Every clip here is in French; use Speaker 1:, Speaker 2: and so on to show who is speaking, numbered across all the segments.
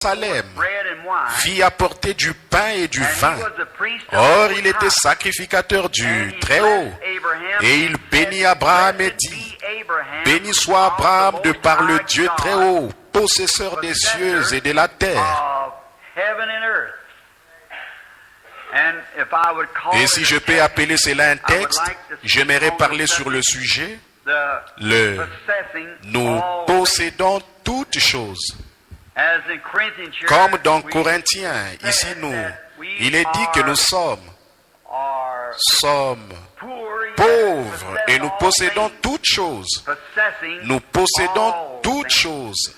Speaker 1: Salem, fit apporter du pain et du vin. Or, il était sacrificateur du Très-Haut. Et il bénit Abraham et dit, « Béni soit Abraham de par le Dieu Très-Haut, possesseur des cieux et de la terre. » Et si je peux appeler cela un texte, j'aimerais parler sur le sujet, nous possédons toutes choses. Comme dans Corinthiens, ici il est dit que nous sommes pauvres et nous possédons toutes choses. Nous possédons toutes choses.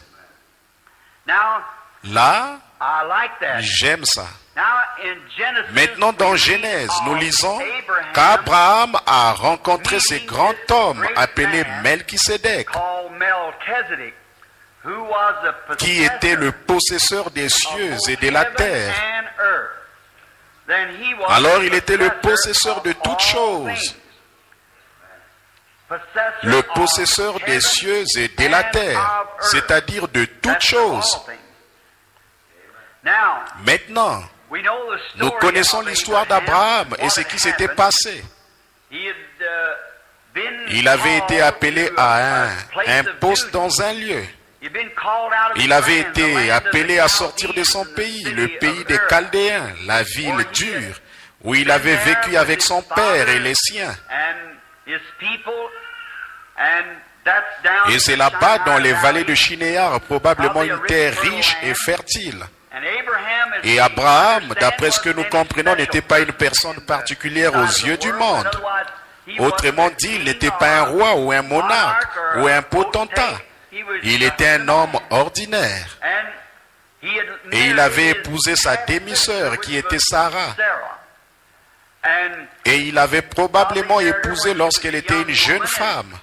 Speaker 1: Là, j'aime ça. Maintenant, dans Genèse, nous lisons qu'Abraham a rencontré ce grand homme appelé Melchisédek, qui était le possesseur des cieux et de la terre. Alors il était le possesseur de toutes choses. Le possesseur des cieux et de la terre, c'est-à-dire de toutes choses. Maintenant, nous connaissons l'histoire d'Abraham et ce qui s'était passé. Il avait été appelé à un poste dans un lieu. Il avait été appelé à sortir de son pays, le pays des Chaldéens, la ville dure, où il avait vécu avec son père et les siens. Et c'est là-bas, dans les vallées de Shinéar, probablement une terre riche et fertile. Et Abraham, d'après ce que nous comprenons, n'était pas une personne particulière aux yeux du monde. Autrement dit, il n'était pas un roi ou un monarque ou un potentat. Il était un homme ordinaire. Et il avait épousé sa demi-sœur qui était Sarah. Et il avait probablement épousé lorsqu'elle était une jeune femme.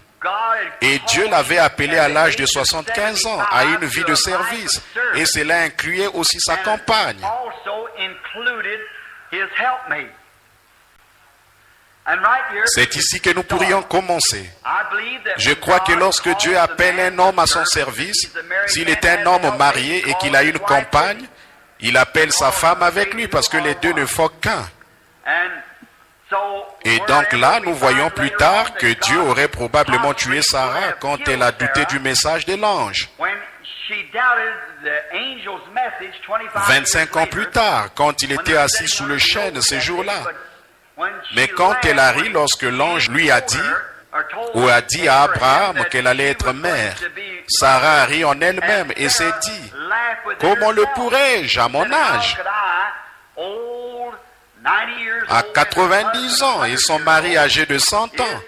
Speaker 1: Et Dieu l'avait appelé à l'âge de 75 ans à une vie de service. Et cela incluait aussi sa compagne. C'est ici que nous pourrions commencer. Je crois que lorsque Dieu appelle un homme à son service, s'il est un homme marié et qu'il a une compagne, il appelle sa femme avec lui parce que les deux ne font qu'un. Et donc là, nous voyons plus tard que Dieu aurait probablement tué Sarah quand elle a douté du message de l'ange. 25 ans plus tard, quand il était assis sous le chêne ce jour-là. Mais quand elle a ri lorsque l'ange lui a dit, ou a dit à Abraham qu'elle allait être mère, Sarah a ri en elle-même et s'est dit, « Comment le pourrais-je à mon âge ?» À 90 ans et son mari âgé de 100 ans,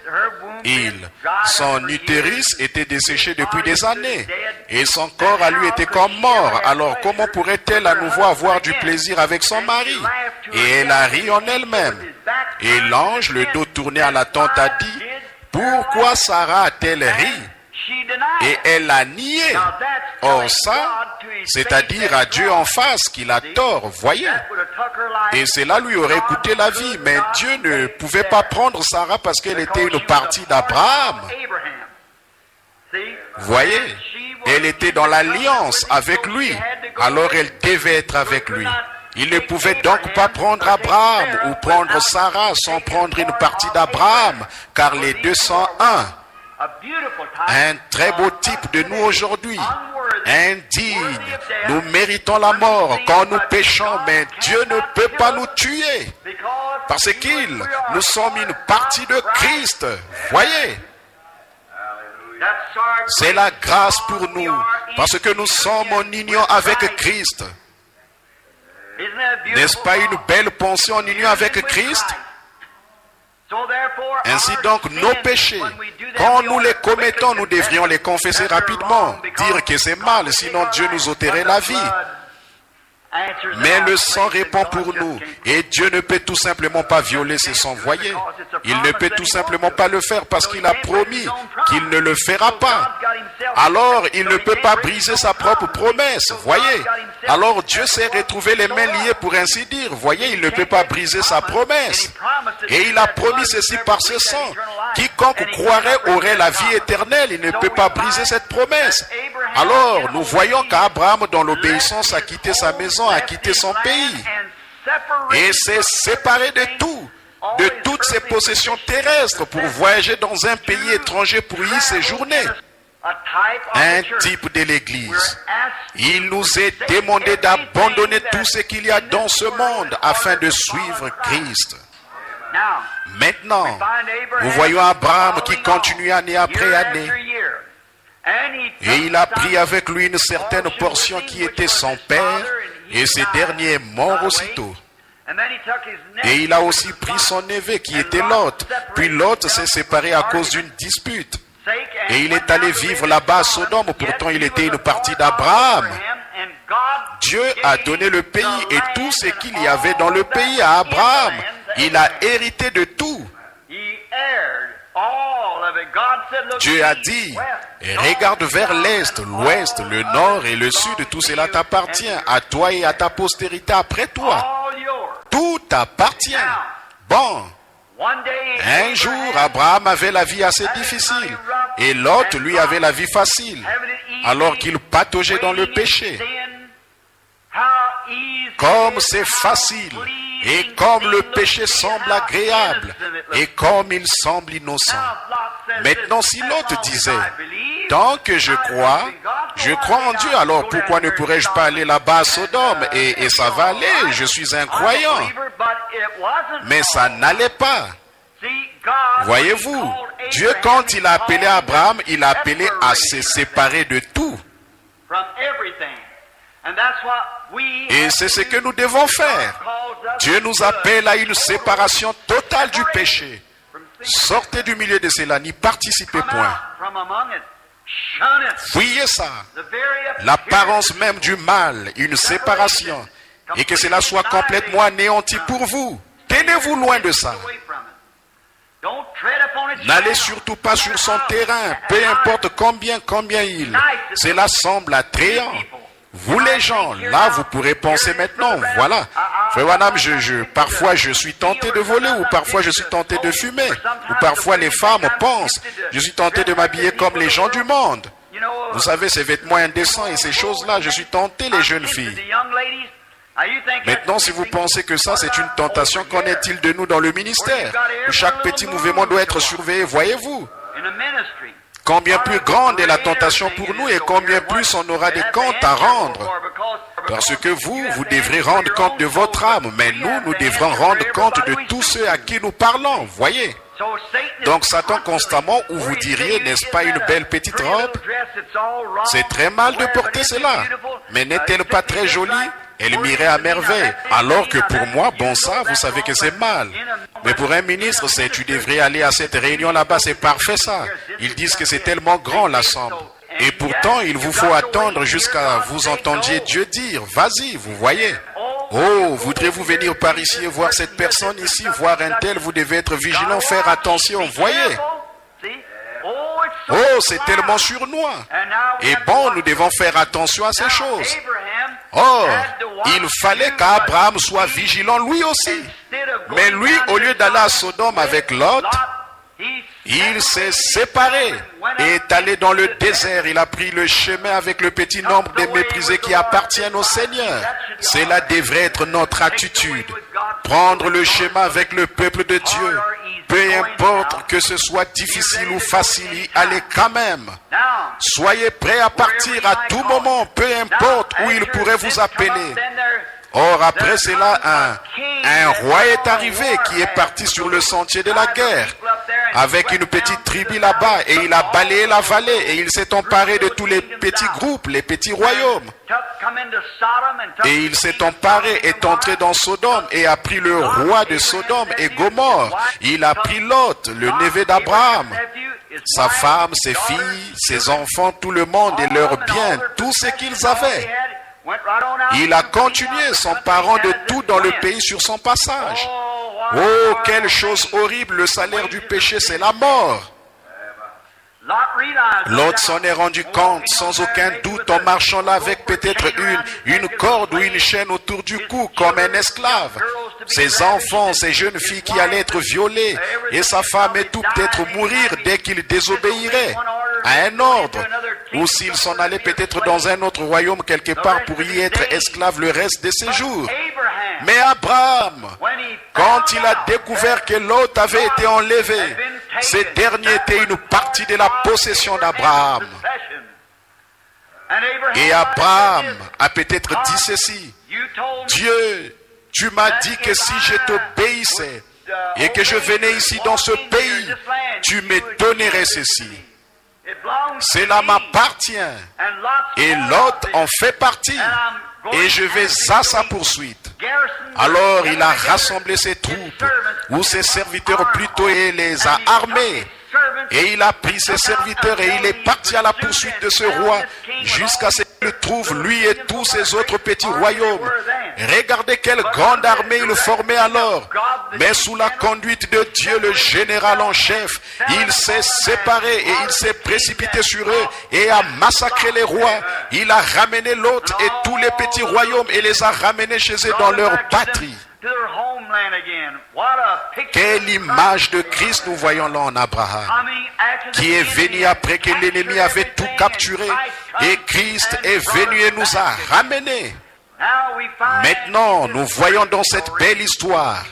Speaker 1: son utérus était desséché depuis des années et son corps à lui était comme mort. Alors comment pourrait-elle à nouveau avoir du plaisir avec son mari? Et elle a ri en elle-même. Et l'ange, le dos tourné à la tente, a dit, « Pourquoi Sarah a-t-elle ri ?» Et elle a nié. Or ça, c'est-à-dire à Dieu en face qu'il a tort, voyez. Et cela lui aurait coûté la vie. Mais Dieu ne pouvait pas prendre Sarah parce qu'elle était une partie d'Abraham. Voyez, elle était dans l'alliance avec lui. Alors elle devait être avec lui. Il ne pouvait donc pas prendre Abraham ou prendre Sarah sans prendre une partie d'Abraham, car les deux sont un. Un très beau type de nous aujourd'hui, indigne. Nous méritons la mort quand nous péchons, mais Dieu ne peut pas nous tuer parce nous sommes une partie de Christ. Voyez, c'est la grâce pour nous parce que nous sommes en union avec Christ. N'est-ce pas une belle pensée en union avec Christ? Ainsi donc, nos péchés, quand nous les commettons, nous devrions les confesser rapidement, dire que c'est mal, sinon Dieu nous ôterait la vie. Mais le sang répond pour nous, et Dieu ne peut tout simplement pas violer ce sang, voyez. Il ne peut tout simplement pas le faire parce qu'il a promis qu'il ne le fera pas. Alors, il ne peut pas briser sa propre promesse, voyez. Alors, Dieu s'est retrouvé les mains liées pour ainsi dire, voyez, il ne peut pas briser sa promesse. Et il a promis ceci par ce sang. Quiconque croirait aurait la vie éternelle, il ne peut pas briser cette promesse. Alors, nous voyons qu'Abraham, dans l'obéissance, a quitté sa maison, a quitté son pays et s'est séparé de tout, de toutes ses possessions terrestres pour voyager dans un pays étranger pour y séjourner. Un type de l'Église. Il nous est demandé d'abandonner tout ce qu'il y a dans ce monde afin de suivre Christ. Maintenant, nous voyons Abraham qui continue année après année. Et il a pris avec lui une certaine portion qui était son père, et ce dernier est mort aussitôt. Et il a aussi pris son neveu qui était Lot. Puis Lot s'est séparé à cause d'une dispute. Et il est allé vivre là-bas à Sodome. Pourtant, il était une partie d'Abraham. Dieu a donné le pays et tout ce qu'il y avait dans le pays à Abraham. Il a hérité de tout. Dieu a dit, regarde vers l'est, l'ouest, le nord et le sud, tout cela t'appartient, à toi et à ta postérité après toi. Tout t'appartient. Bon, un jour, Abraham avait la vie assez difficile et Lot, lui, avait la vie facile, alors qu'il pataugeait dans le péché. Comme c'est facile, et comme le péché semble agréable, et comme il semble innocent. Maintenant, si l'autre disait, tant que je crois en Dieu, alors pourquoi ne pourrais-je pas aller là-bas à Sodome et ça va aller, je suis un croyant. Mais ça n'allait pas. Voyez-vous, Dieu, quand il a appelé Abraham, il a appelé à se séparer de tout. Et c'est ce que nous devons faire. Dieu nous appelle à une séparation totale du péché. Sortez du milieu de cela, n'y participez point. Fuyez ça. L'apparence même du mal, une séparation. Et que cela soit complètement anéanti pour vous. Tenez-vous loin de ça. N'allez surtout pas sur son terrain, peu importe combien cela semble attrayant. Vous les gens, là vous pourrez penser maintenant, voilà. Frère Branham, parfois je suis tenté de voler, ou parfois je suis tenté de fumer, ou parfois les femmes pensent, je suis tenté de m'habiller comme les gens du monde. Vous savez, ces vêtements indécents et ces choses-là, je suis tenté, les jeunes filles. Maintenant, si vous pensez que ça c'est une tentation, qu'en est-il de nous dans le ministère, où chaque petit mouvement doit être surveillé, voyez-vous? Combien plus grande est la tentation pour nous et combien plus on aura des comptes à rendre. Parce que vous devrez rendre compte de votre âme, mais nous devrons rendre compte de tous ceux à qui nous parlons, voyez. Donc Satan constamment, où vous diriez, n'est-ce pas une belle petite robe? C'est très mal de porter cela, mais n'est-elle pas très jolie? Elle m'irait à merveille. Alors que pour moi, bon ça, vous savez que c'est mal. Mais pour un ministre, tu devrais aller à cette réunion là-bas, c'est parfait ça. Ils disent que c'est tellement grand l'assemblée. Et pourtant, il vous faut attendre jusqu'à vous entendiez Dieu dire, vas-y, vous voyez. Oh, voudrez-vous venir par ici et voir cette personne ici, voir un tel, vous devez être vigilant, faire attention, voyez. Oh, c'est tellement sournois. Et bon, nous devons faire attention à ces choses. Or, il fallait qu'Abraham soit vigilant lui aussi. Mais lui, au lieu d'aller à Sodome avec Lot, il s'est séparé et est allé dans le désert. Il a pris le chemin avec le petit nombre de méprisés qui appartiennent au Seigneur. Cela devrait être notre attitude. Prendre le chemin avec le peuple de Dieu. Peu importe que ce soit difficile ou facile, y aller quand même. Soyez prêts à partir à tout moment, peu importe où il pourrait vous appeler. Or, après cela, un roi est arrivé qui est parti sur le sentier de la guerre avec une petite tribu là-bas et il a balayé la vallée et il s'est emparé de tous les petits groupes, les petits royaumes. Et il s'est emparé, est entré dans Sodome et a pris le roi de Sodome et Gomorrhe. Il a pris Lot, le neveu d'Abraham, sa femme, ses filles, ses enfants, tout le monde et leurs biens, tout ce qu'ils avaient. Il a continué s'emparant de tout dans le pays sur son passage. Oh, quelle chose horrible, le salaire du péché, c'est la mort. Lot s'en est rendu compte sans aucun doute en marchant là avec peut-être une corde ou une chaîne autour du cou comme un esclave. Ses enfants, ses jeunes filles qui allaient être violées et sa femme et tout peut-être mourir dès qu'il désobéirait à un ordre. ou s'il s'en allait peut-être dans un autre royaume quelque part pour y être esclave le reste de ses jours. Mais Abraham, quand il a découvert que Lot avait été enlevé, ce dernier était une partie de la possession d'Abraham. Et Abraham a peut-être dit ceci: Dieu, tu m'as dit que si je t'obéissais et que je venais ici dans ce pays, tu me donnerais ceci. Cela m'appartient et Lot en fait partie et je vais à sa poursuite. Alors il a rassemblé ses troupes, ou ses serviteurs plutôt, et les a armés. Et il a pris ses serviteurs et il est parti à la poursuite de ce roi jusqu'à ce qu'il trouve lui et tous ses autres petits royaumes. Regardez quelle grande armée il formait alors. Mais sous la conduite de Dieu, le général en chef, il s'est séparé et il s'est précipité sur eux et a massacré les rois. Il a ramené Lot et tous les petits royaumes et les a ramenés chez eux dans leur patrie. Quelle image de Christ nous voyons là en Abraham, qui est venu après que l'ennemi avait tout capturé, et Christ est venu et nous a ramenés. Maintenant, nous voyons dans cette belle histoire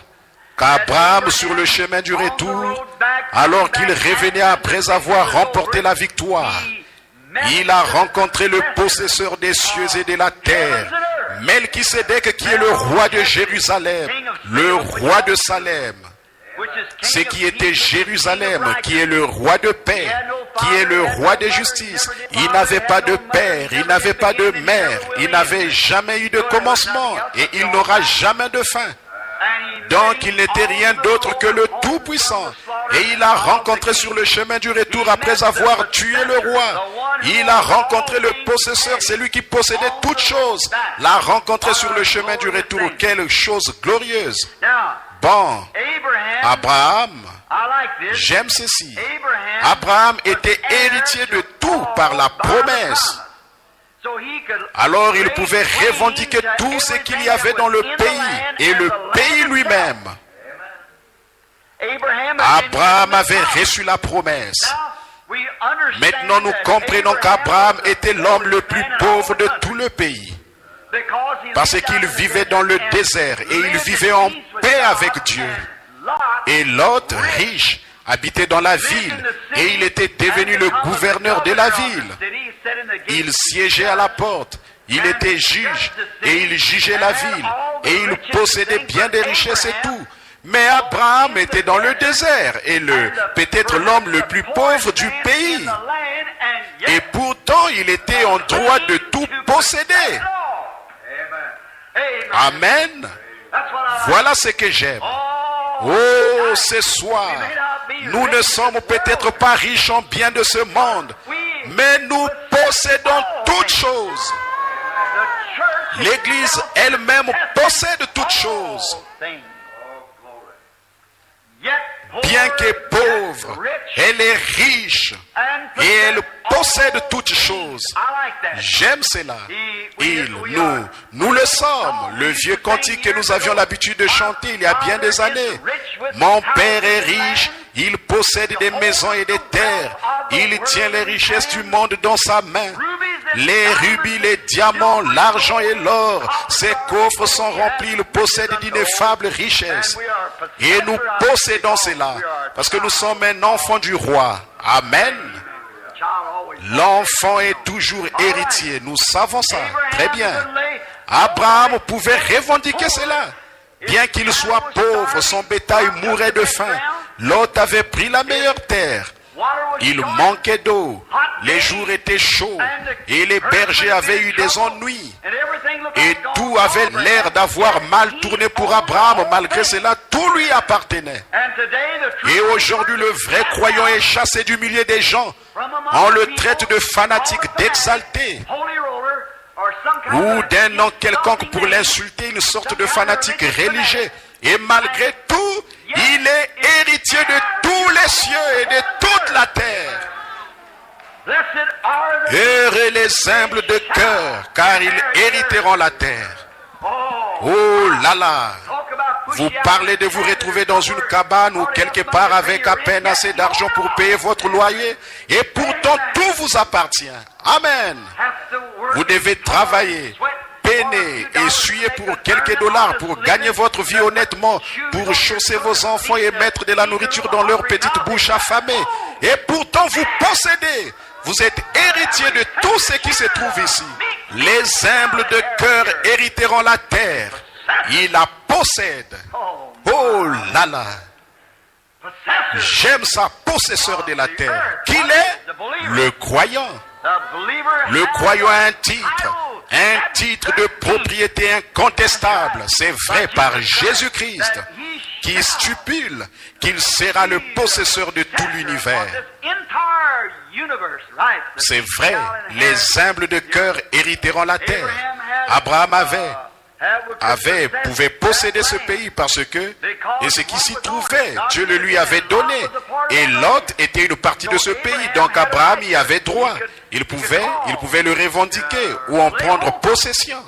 Speaker 1: qu'Abraham, sur le chemin du retour, alors qu'il revenait après avoir remporté la victoire, il a rencontré le possesseur des cieux et de la terre, Melchisédek, qui est le roi de Jérusalem, le roi de Salem, ce qui était Jérusalem, qui est le roi de paix, qui est le roi de justice. Il n'avait pas de père, il n'avait pas de mère, il n'avait jamais eu de commencement et il n'aura jamais de fin. Donc il n'était rien d'autre que le Tout-Puissant. Et il a rencontré sur le chemin du retour, après avoir tué le roi, il a rencontré le possesseur, c'est lui qui possédait toutes choses. L'a rencontré sur le chemin du retour. Quelle chose glorieuse. Bon, Abraham, j'aime ceci. Abraham était héritier de tout par la promesse. Alors il pouvait revendiquer tout ce qu'il y avait dans le pays et le pays lui-même. Abraham avait reçu la promesse. Maintenant nous comprenons qu'Abraham était l'homme le plus pauvre de tout le pays. Parce qu'il vivait dans le désert et il vivait en paix avec Dieu. Et Lot, riche, habitait dans la ville et il était devenu le gouverneur de la ville. Il siégeait à la porte, il était juge et il jugeait la ville et il possédait bien des richesses et tout. Mais Abraham était dans le désert et peut-être l'homme le plus pauvre du pays. Et pourtant il était en droit de tout posséder. Amen. Voilà ce que j'aime. Oh, ce soir, nous ne sommes peut-être pas riches en biens de ce monde, mais nous possédons toutes choses. L'Église elle-même possède toutes choses. Bien que pauvre, elle est riche et elle possède toutes choses. J'aime cela. Nous le sommes. Le vieux cantique que nous avions l'habitude de chanter il y a bien des années. Mon père est riche, il possède des maisons et des terres. Il tient les richesses du monde dans sa main. Les rubis, les diamants, l'argent et l'or, ses coffres sont remplis, il possède d'ineffables richesses. Et nous possédons cela, parce que nous sommes un enfant du roi. Amen. L'enfant est toujours héritier, nous savons ça, très bien. Abraham pouvait revendiquer cela. Bien qu'il soit pauvre, son bétail mourait de faim. Lot avait pris la meilleure terre. Il manquait d'eau, les jours étaient chauds et les bergers avaient eu des ennuis. Et tout avait l'air d'avoir mal tourné pour Abraham. Malgré cela, tout lui appartenait. Et aujourd'hui, le vrai croyant est chassé du milieu des gens. On le traite de fanatique, d'exalté, ou d'un nom quelconque pour l'insulter, une sorte de fanatique religieux. Et malgré tout, il est héritier de tous les cieux et de toute la terre. Heureux les humbles de cœur, car ils hériteront la terre. Oh là là, Vous parlez de vous retrouver dans une cabane ou quelque part avec à peine assez d'argent pour payer votre loyer. Et pourtant, tout vous appartient. Amen. Vous devez travailler, peiner, essuyer pour quelques dollars pour gagner votre vie honnêtement, pour chausser vos enfants et mettre de la nourriture dans leur petite bouche affamée. Et pourtant, vous possédez. Vous êtes héritier de tout ce qui se trouve ici. Les humbles de cœur hériteront la terre. Il la possède. Oh là là. J'aime ça, possesseur de la terre. Qu'il est le croyant. Le croyant a un titre de propriété incontestable. C'est vrai par Jésus-Christ, qui stipule qu'il sera le possesseur de tout l'univers. C'est vrai, les humbles de cœur hériteront la terre. Abraham pouvait posséder ce pays parce que, et ce qui s'y trouvait, Dieu le lui avait donné. Et Lot était une partie de ce pays, donc Abraham y avait droit. Il pouvait le revendiquer ou en prendre possession.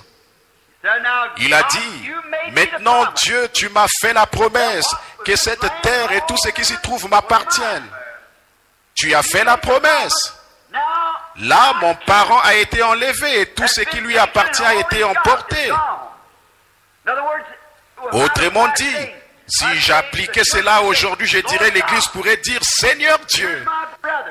Speaker 1: Il a dit, maintenant Dieu, tu m'as fait la promesse que cette terre et tout ce qui s'y trouve m'appartiennent. Tu as fait la promesse. Là, mon parent a été enlevé et tout ce qui lui appartient a été emporté. Autrement dit, si j'appliquais cela aujourd'hui, je dirais, l'Église pourrait dire, Seigneur Dieu,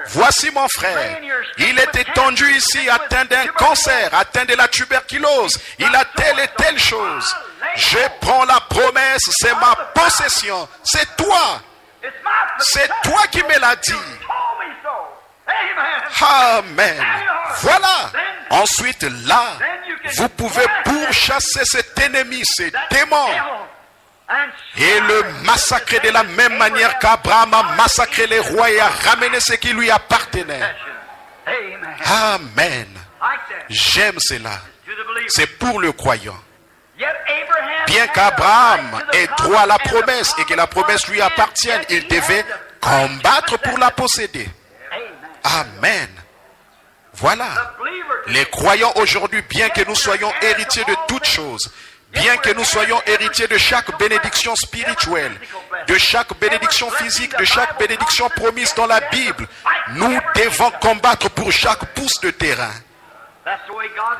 Speaker 1: voici mon frère. Il est étendu ici, atteint d'un cancer, atteint de la tuberculose. Il a telle et telle chose. Je prends la promesse, c'est ma possession. C'est toi. C'est toi qui me l'as dit. Amen. Voilà. Ensuite, là, vous pouvez pourchasser cet ennemi, ce démon, et le massacrer de la même manière qu'Abraham a massacré les rois et a ramené ce qui lui appartenait. Amen. J'aime cela. C'est pour le croyant. Bien qu'Abraham ait droit à la promesse et que la promesse lui appartienne, il devait combattre pour la posséder. Amen. Voilà. Les croyants aujourd'hui, bien que nous soyons héritiers de toutes choses, bien que nous soyons héritiers de chaque bénédiction spirituelle, de chaque bénédiction physique, de chaque bénédiction promise dans la Bible, nous devons combattre pour chaque pouce de terrain.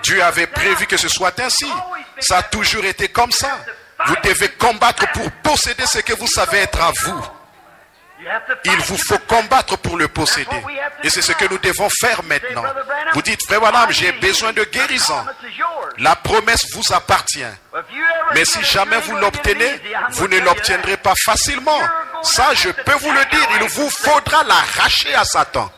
Speaker 1: Dieu avait prévu que ce soit ainsi. Ça a toujours été comme ça. Vous devez combattre pour posséder ce que vous savez être à vous. Il vous faut combattre pour le posséder. Et c'est ce que nous devons faire maintenant. Vous dites, frère Branham, j'ai besoin de guérison. La promesse vous appartient. Mais si jamais vous l'obtenez, vous ne l'obtiendrez pas facilement. Ça, je peux vous le dire, il vous faudra l'arracher à Satan.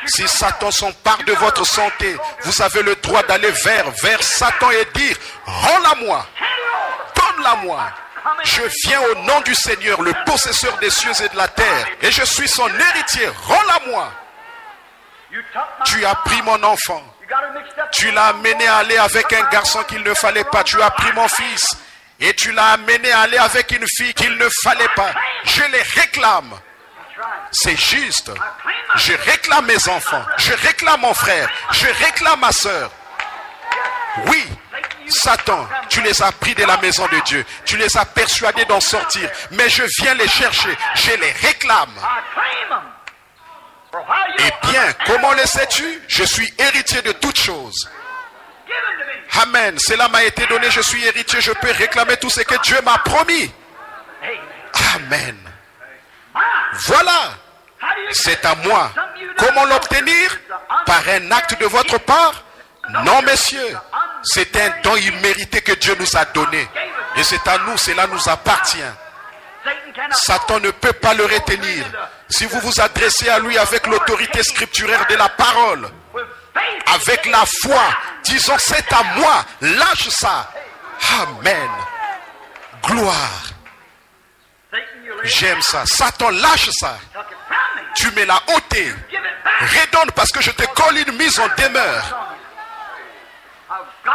Speaker 1: Si Satan s'empare de votre santé, vous avez le droit d'aller vers Satan et dire, rends-la-moi, donne-la-moi. Je viens au nom du Seigneur, le possesseur des cieux et de la terre, et je suis son héritier, rends-la-moi. Tu as pris mon enfant, tu l'as amené à aller avec un garçon qu'il ne fallait pas, tu as pris mon fils, et tu l'as amené à aller avec une fille qu'il ne fallait pas. Je les réclame. C'est juste. Je réclame mes enfants, je réclame mon frère, je réclame ma soeur. Oui, Satan, tu les as pris de la maison de Dieu, tu les as persuadés d'en sortir, mais je viens les chercher, je les réclame. Eh bien, comment le sais-tu? Je suis héritier de toutes choses. Amen, cela m'a été donné, je suis héritier, je peux réclamer tout ce que Dieu m'a promis. Amen. Voilà, c'est à moi. Comment l'obtenir? Par un acte de votre part? Non, messieurs, c'est un don immérité que Dieu nous a donné. Et c'est à nous, cela nous appartient. Satan ne peut pas le retenir. Si vous vous adressez à lui avec l'autorité scripturaire de la parole, avec la foi, disons c'est à moi, lâche ça. Amen. Gloire. J'aime ça. Satan, lâche ça. Tu me l'as ôté. Redonne parce que je te colle une mise en demeure.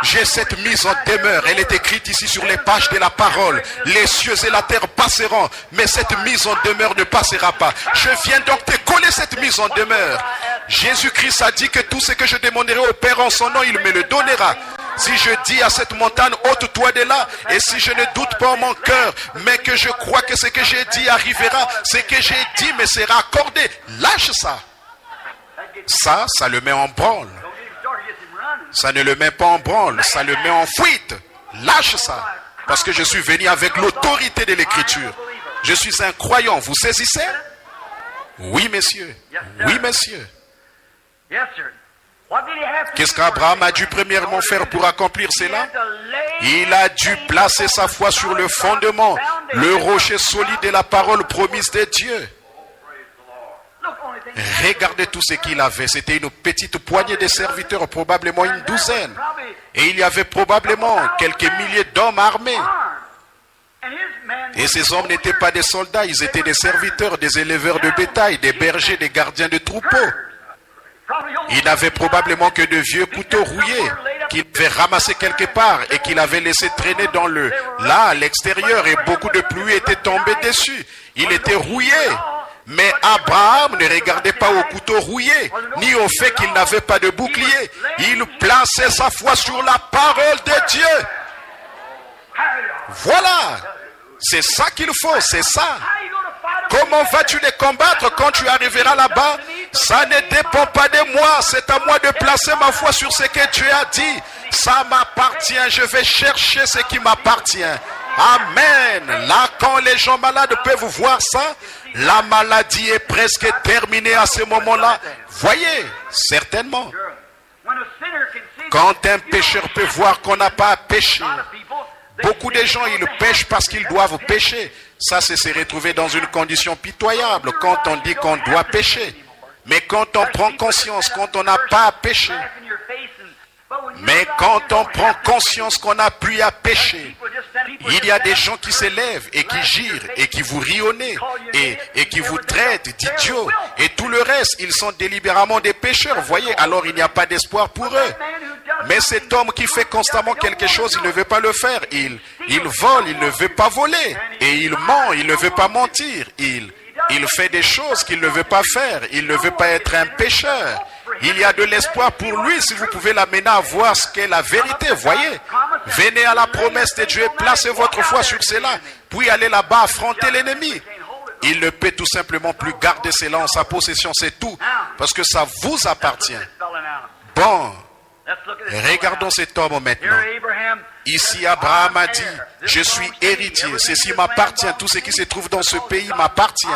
Speaker 1: J'ai cette mise en demeure. Elle est écrite ici sur les pages de la parole. Les cieux et la terre passeront, mais cette mise en demeure ne passera pas. Je viens donc te coller cette mise en demeure. Jésus-Christ a dit que tout ce que je demanderai au Père en son nom, il me le donnera. Si je dis à cette montagne, ôte-toi de là, et si je ne doute pas en mon cœur, mais que je crois que ce que j'ai dit arrivera, ce que j'ai dit me sera accordé, lâche ça. Ça le met en branle. Ça ne le met pas en branle, ça le met en fuite. Lâche ça. Parce que je suis venu avec l'autorité de l'écriture. Je suis un croyant, vous saisissez? Oui, messieurs. Oui, messieurs. Qu'est-ce qu'Abraham a dû premièrement faire pour accomplir cela? Il a dû placer sa foi sur le fondement, le rocher solide et la parole promise de Dieu. Regardez tout ce qu'il avait. C'était une petite poignée de serviteurs, probablement une douzaine. Et il y avait probablement quelques milliers d'hommes armés. Et ces hommes n'étaient pas des soldats, ils étaient des serviteurs, des éleveurs de bétail, des bergers, des gardiens de troupeaux. Il n'avait probablement que de vieux couteaux rouillés qu'il avait ramassés quelque part et qu'il avait laissé traîner là à l'extérieur, et beaucoup de pluie était tombée dessus. Il était rouillé. Mais Abraham ne regardait pas au couteau rouillé, ni au fait qu'il n'avait pas de bouclier. Il plaçait sa foi sur la parole de Dieu. Voilà. C'est ça qu'il faut, c'est ça. Comment vas-tu les combattre quand tu arriveras là-bas? Ça ne dépend pas de moi. C'est à moi de placer ma foi sur ce que Dieu a dit. Ça m'appartient. Je vais chercher ce qui m'appartient. Amen. Là, quand les gens malades peuvent voir ça, la maladie est presque terminée à ce moment-là. Voyez, certainement. Quand un pécheur peut voir qu'on n'a pas à pécher, beaucoup de gens, ils pêchent parce qu'ils doivent pécher. Ça, c'est se retrouver dans une condition pitoyable quand on dit qu'on doit pécher. Mais quand on prend conscience, quand on n'a pas à pécher, mais quand on prend conscience qu'on n'a plus à pécher, il y a des gens qui s'élèvent et qui girent et qui vous rient au nez et qui vous traitent d'idiots. Et tout le reste, ils sont délibérément des pécheurs. Voyez, alors il n'y a pas d'espoir pour eux. Mais cet homme qui fait constamment quelque chose, il ne veut pas le faire. Il vole, il ne veut pas voler. Et il ment, il ne veut pas mentir. Il fait des choses qu'il ne veut pas faire. Il ne veut pas être un pécheur. Il y a de l'espoir pour lui si vous pouvez l'amener à voir ce qu'est la vérité. Voyez, venez à la promesse de Dieu, placez votre foi sur cela, puis allez là-bas affronter l'ennemi. Il ne peut tout simplement plus garder cela en sa possession, c'est tout, parce que ça vous appartient. Bon, regardons cet homme maintenant. Ici, Abraham a dit, je suis héritier, ceci m'appartient, tout ce qui se trouve dans ce pays m'appartient.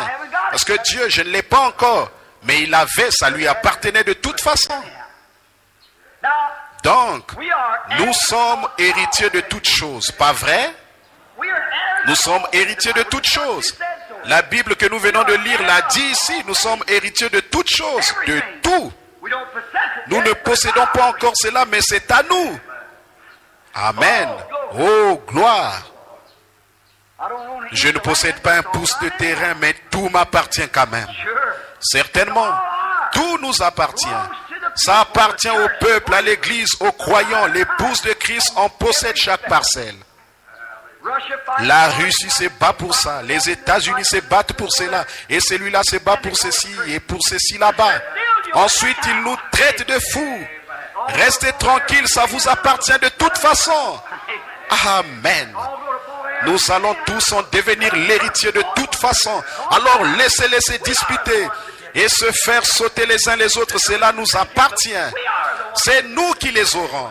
Speaker 1: Parce que Dieu, je ne l'ai pas encore. Mais il avait, ça lui appartenait de toute façon. Donc, nous sommes héritiers de toutes choses, pas vrai? Nous sommes héritiers de toutes choses. La Bible que nous venons de lire l'a dit ici, nous sommes héritiers de toutes choses, de tout. Nous ne possédons pas encore cela, mais c'est à nous. Amen. Oh, gloire. Je ne possède pas un pouce de terrain, mais tout m'appartient quand même. Certainement, tout nous appartient. Ça appartient au peuple, à l'église, aux croyants. L'épouse de Christ en possède chaque parcelle. La Russie se bat pour ça. Les États-Unis se battent pour cela. Et celui-là se bat pour ceci et pour ceci là-bas. Ensuite, ils nous traitent de fous. Restez tranquilles, ça vous appartient de toute façon. Amen. Nous allons tous en devenir l'héritier de toute façon. Alors laissez-les se disputer et se faire sauter les uns les autres. Cela nous appartient. C'est nous qui les aurons.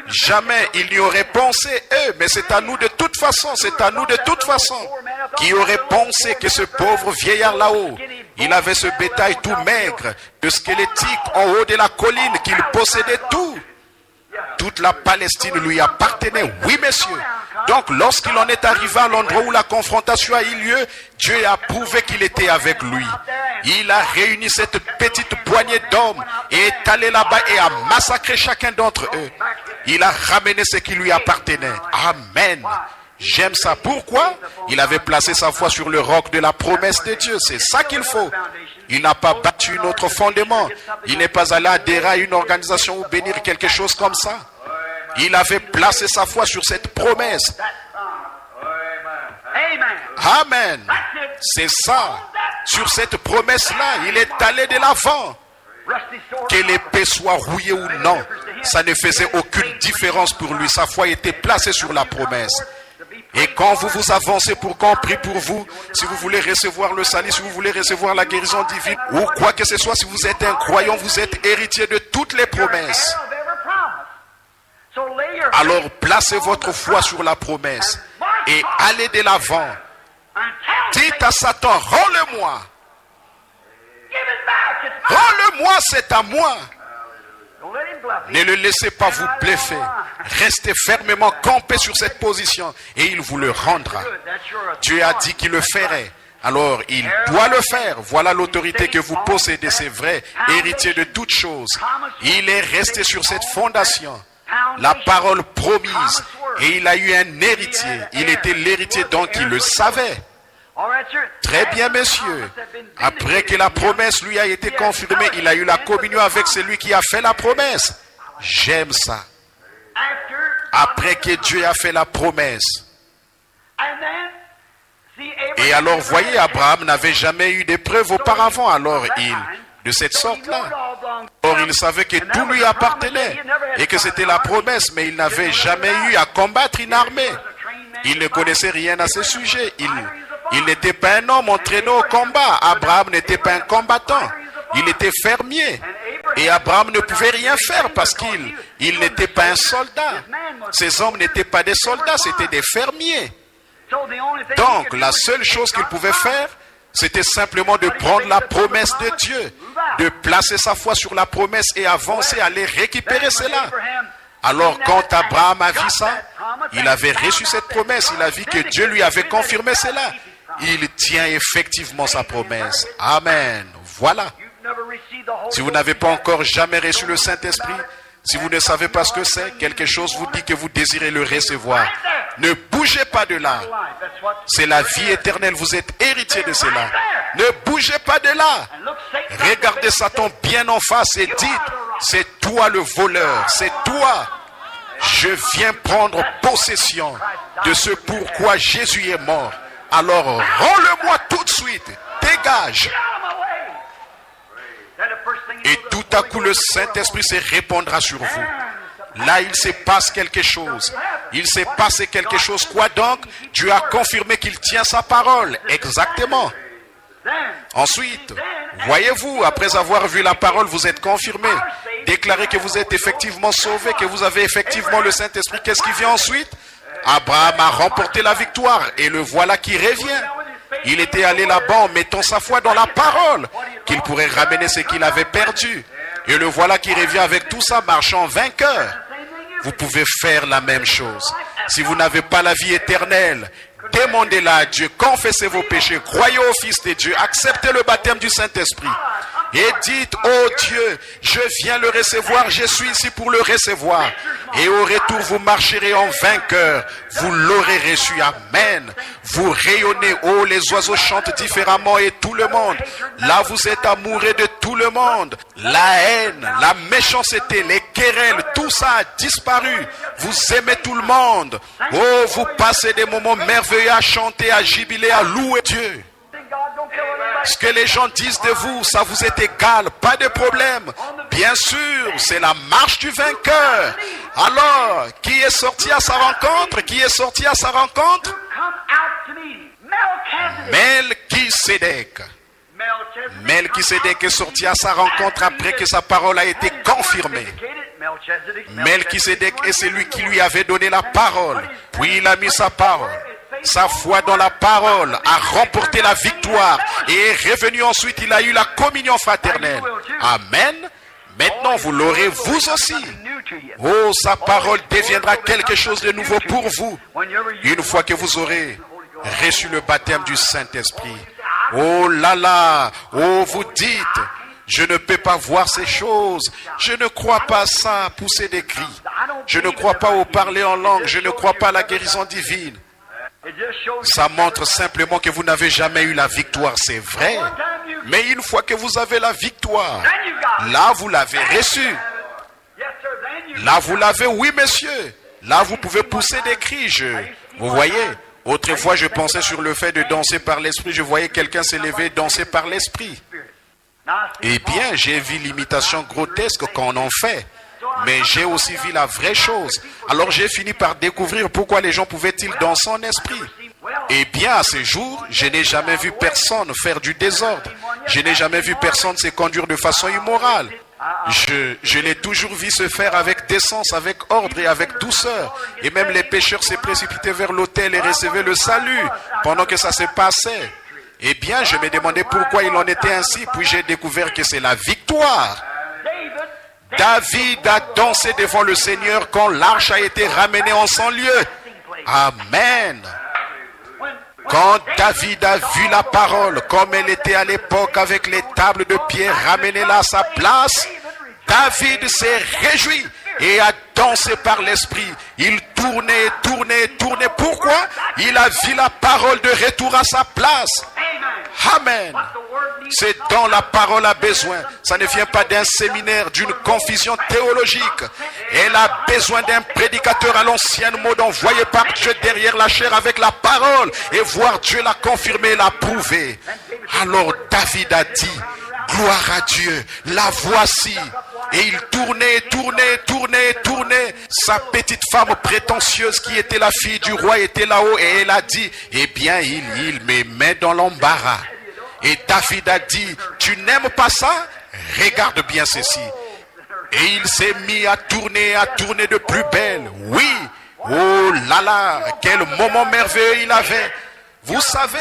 Speaker 1: Jamais il n'y aurait pensé eux, mais c'est à nous de toute façon. C'est à nous de toute façon. Qui aurait pensé que ce pauvre vieillard là-haut, il avait ce bétail tout maigre, de squelettique en haut de la colline, qu'il possédait tout. Toute la Palestine lui appartenait, oui messieurs. Donc lorsqu'il en est arrivé à l'endroit où la confrontation a eu lieu, Dieu a prouvé qu'il était avec lui. Il a réuni cette petite poignée d'hommes et est allé là-bas et a massacré chacun d'entre eux. Il a ramené ce qui lui appartenait. Amen. J'aime ça. Pourquoi? Il avait placé sa foi sur le roc de la promesse de Dieu. C'est ça qu'il faut. Il n'a pas battu un autre fondement. Il n'est pas allé adhérer à une organisation ou bénir quelque chose comme ça. Il avait placé sa foi sur cette promesse. Amen. C'est ça. Sur cette promesse-là, il est allé de l'avant. Que l'épée soit rouillée ou non, Ça ne faisait aucune différence pour lui. Sa foi était placée sur la promesse. Et quand vous vous avancez pour qu'on prie pour vous, si vous voulez recevoir le salut, si vous voulez recevoir la guérison divine, ou quoi que ce soit, si vous êtes un croyant, vous êtes héritier de toutes les promesses. Alors placez votre foi sur la promesse et allez de l'avant. Dites à Satan, rends-le-moi. Rends-le-moi, c'est à moi. Ne le laissez pas vous bluffer. Restez fermement campé sur cette position et il vous le rendra. Dieu a dit qu'il le ferait. Alors il doit le faire. Voilà l'autorité que vous possédez, c'est vrai, héritier de toutes choses. Il est resté sur cette fondation, la parole promise, et il a eu un héritier. Il était l'héritier, donc il le savait. Très bien, messieurs. Après que la promesse lui a été confirmée, il a eu la communion avec celui qui a fait la promesse. J'aime ça. Après que Dieu a fait la promesse. Et alors, voyez, Abraham n'avait jamais eu d'épreuve auparavant. Alors, de cette sorte-là. Or, il savait que tout lui appartenait et que c'était la promesse, mais il n'avait jamais eu à combattre une armée. Il ne connaissait rien à ce sujet. Il n'était pas un homme entraîné au combat. Abraham n'était pas un combattant. Il était fermier. Et Abraham ne pouvait rien faire parce qu'il n'était pas un soldat. Ces hommes n'étaient pas des soldats, c'étaient des fermiers. Donc, la seule chose qu'il pouvait faire, c'était simplement de prendre la promesse de Dieu, de placer sa foi sur la promesse et avancer, aller récupérer cela. Alors, quand Abraham a vu ça, il avait reçu cette promesse, il a vu que Dieu lui avait confirmé cela. Il tient effectivement sa promesse. Amen. Voilà. Si vous n'avez pas encore jamais reçu le Saint-Esprit, si vous ne savez pas ce que c'est, quelque chose vous dit que vous désirez le recevoir. Ne bougez pas de là. C'est la vie éternelle, vous êtes héritier de cela. Ne bougez pas de là. Regardez Satan bien en face et dites, c'est toi le voleur, c'est toi. Je viens prendre possession de ce pourquoi Jésus est mort. Alors rends-le-moi tout de suite. Dégage. Et tout à coup le Saint-Esprit se répandra sur vous. Là il se passe quelque chose. Il s'est passé quelque chose. Quoi donc? Dieu a confirmé qu'il tient sa parole. Exactement. Ensuite, voyez-vous, après avoir vu la parole, vous êtes confirmé. Déclarez que vous êtes effectivement sauvé, que vous avez effectivement le Saint-Esprit. Qu'est-ce qui vient ensuite? Abraham a remporté la victoire et le voilà qui revient. Il était allé là-bas en mettant sa foi dans la parole, qu'il pourrait ramener ce qu'il avait perdu. Et le voilà qui revient avec tout ça, marchant vainqueur. Vous pouvez faire la même chose. Si vous n'avez pas la vie éternelle, demandez-la à Dieu, confessez vos péchés, croyez au Fils de Dieu, acceptez le baptême du Saint-Esprit. Et dites, oh Dieu, je viens le recevoir, je suis ici pour le recevoir. Et au retour, vous marcherez en vainqueur. Vous l'aurez reçu. Amen. Vous rayonnez. Oh, les oiseaux chantent différemment et tout le monde. Là, vous êtes amoureux de tout le monde. La haine, la méchanceté, les querelles, tout ça a disparu. Vous aimez tout le monde. Oh, vous passez des moments merveilleux à chanter, à jubiler, à louer Dieu. Ce que les gens disent de vous, ça vous est égal, pas de problème. Bien sûr, c'est la marche du vainqueur. Alors, qui est sorti à sa rencontre? Qui est sorti à sa rencontre? Melchisédek. Melchisédek est sorti à sa rencontre après que sa parole a été confirmée. Melchisédek est celui qui lui avait donné la parole. Puis il a mis sa parole. Sa foi dans la parole a remporté la victoire et est revenu ensuite, il a eu la communion fraternelle. Amen. Maintenant, vous l'aurez vous aussi. Oh, sa parole deviendra quelque chose de nouveau pour vous. Une fois que vous aurez reçu le baptême du Saint-Esprit. Oh là là, oh vous dites, je ne peux pas voir ces choses. Je ne crois pas à ça, pousser des cris. Je ne crois pas au parler en langue. Je ne crois pas à la guérison divine. Ça montre simplement que vous n'avez jamais eu la victoire, c'est vrai. Mais une fois que vous avez la victoire, là vous l'avez reçue. Là vous l'avez, oui monsieur. Là vous pouvez pousser des cris. Vous voyez, autrefois je pensais sur le fait de danser par l'esprit. Je voyais quelqu'un s'élever, danser par l'esprit. Eh bien, j'ai vu l'imitation grotesque qu'on en fait. mais j'ai aussi vu la vraie chose. Alors j'ai fini par découvrir pourquoi les gens pouvaient-ils danser en esprit. Eh bien, à ce jour, je n'ai jamais vu personne faire du désordre. Je n'ai jamais vu personne se conduire de façon immorale. Je l'ai toujours vu se faire avec décence, avec ordre et avec douceur. Et même les pécheurs se précipitaient vers l'autel et recevaient le salut pendant que ça se passait. Eh bien, je me demandais pourquoi il en était ainsi, puis j'ai découvert que c'est la victoire. David a dansé devant le Seigneur quand l'arche a été ramenée en son lieu. Amen. Quand David a vu la parole comme elle était à l'époque avec les tables de pierre ramenées là à sa place, David s'est réjoui et a dansé par l'esprit. Il tournait, tournait, tournait. Pourquoi? Il a vu la parole de retour à sa place. Amen. C'est dont la parole a besoin. Ça ne vient pas d'un séminaire, d'une confusion théologique. Elle a besoin d'un prédicateur à l'ancienne mode envoyé par Dieu derrière la chair avec la parole et voir Dieu la confirmer, la prouver. Alors David a dit, gloire à Dieu, la voici. Et il tournait, tournait, tournait, tournait. Sa petite femme prétentieuse qui était la fille du roi était là-haut et elle a dit, eh bien il me met dans l'embarras. Et David a dit, tu n'aimes pas ça? Regarde bien ceci. Et il s'est mis à tourner de plus belle. Oui, oh là là, quel moment merveilleux il avait. Vous savez,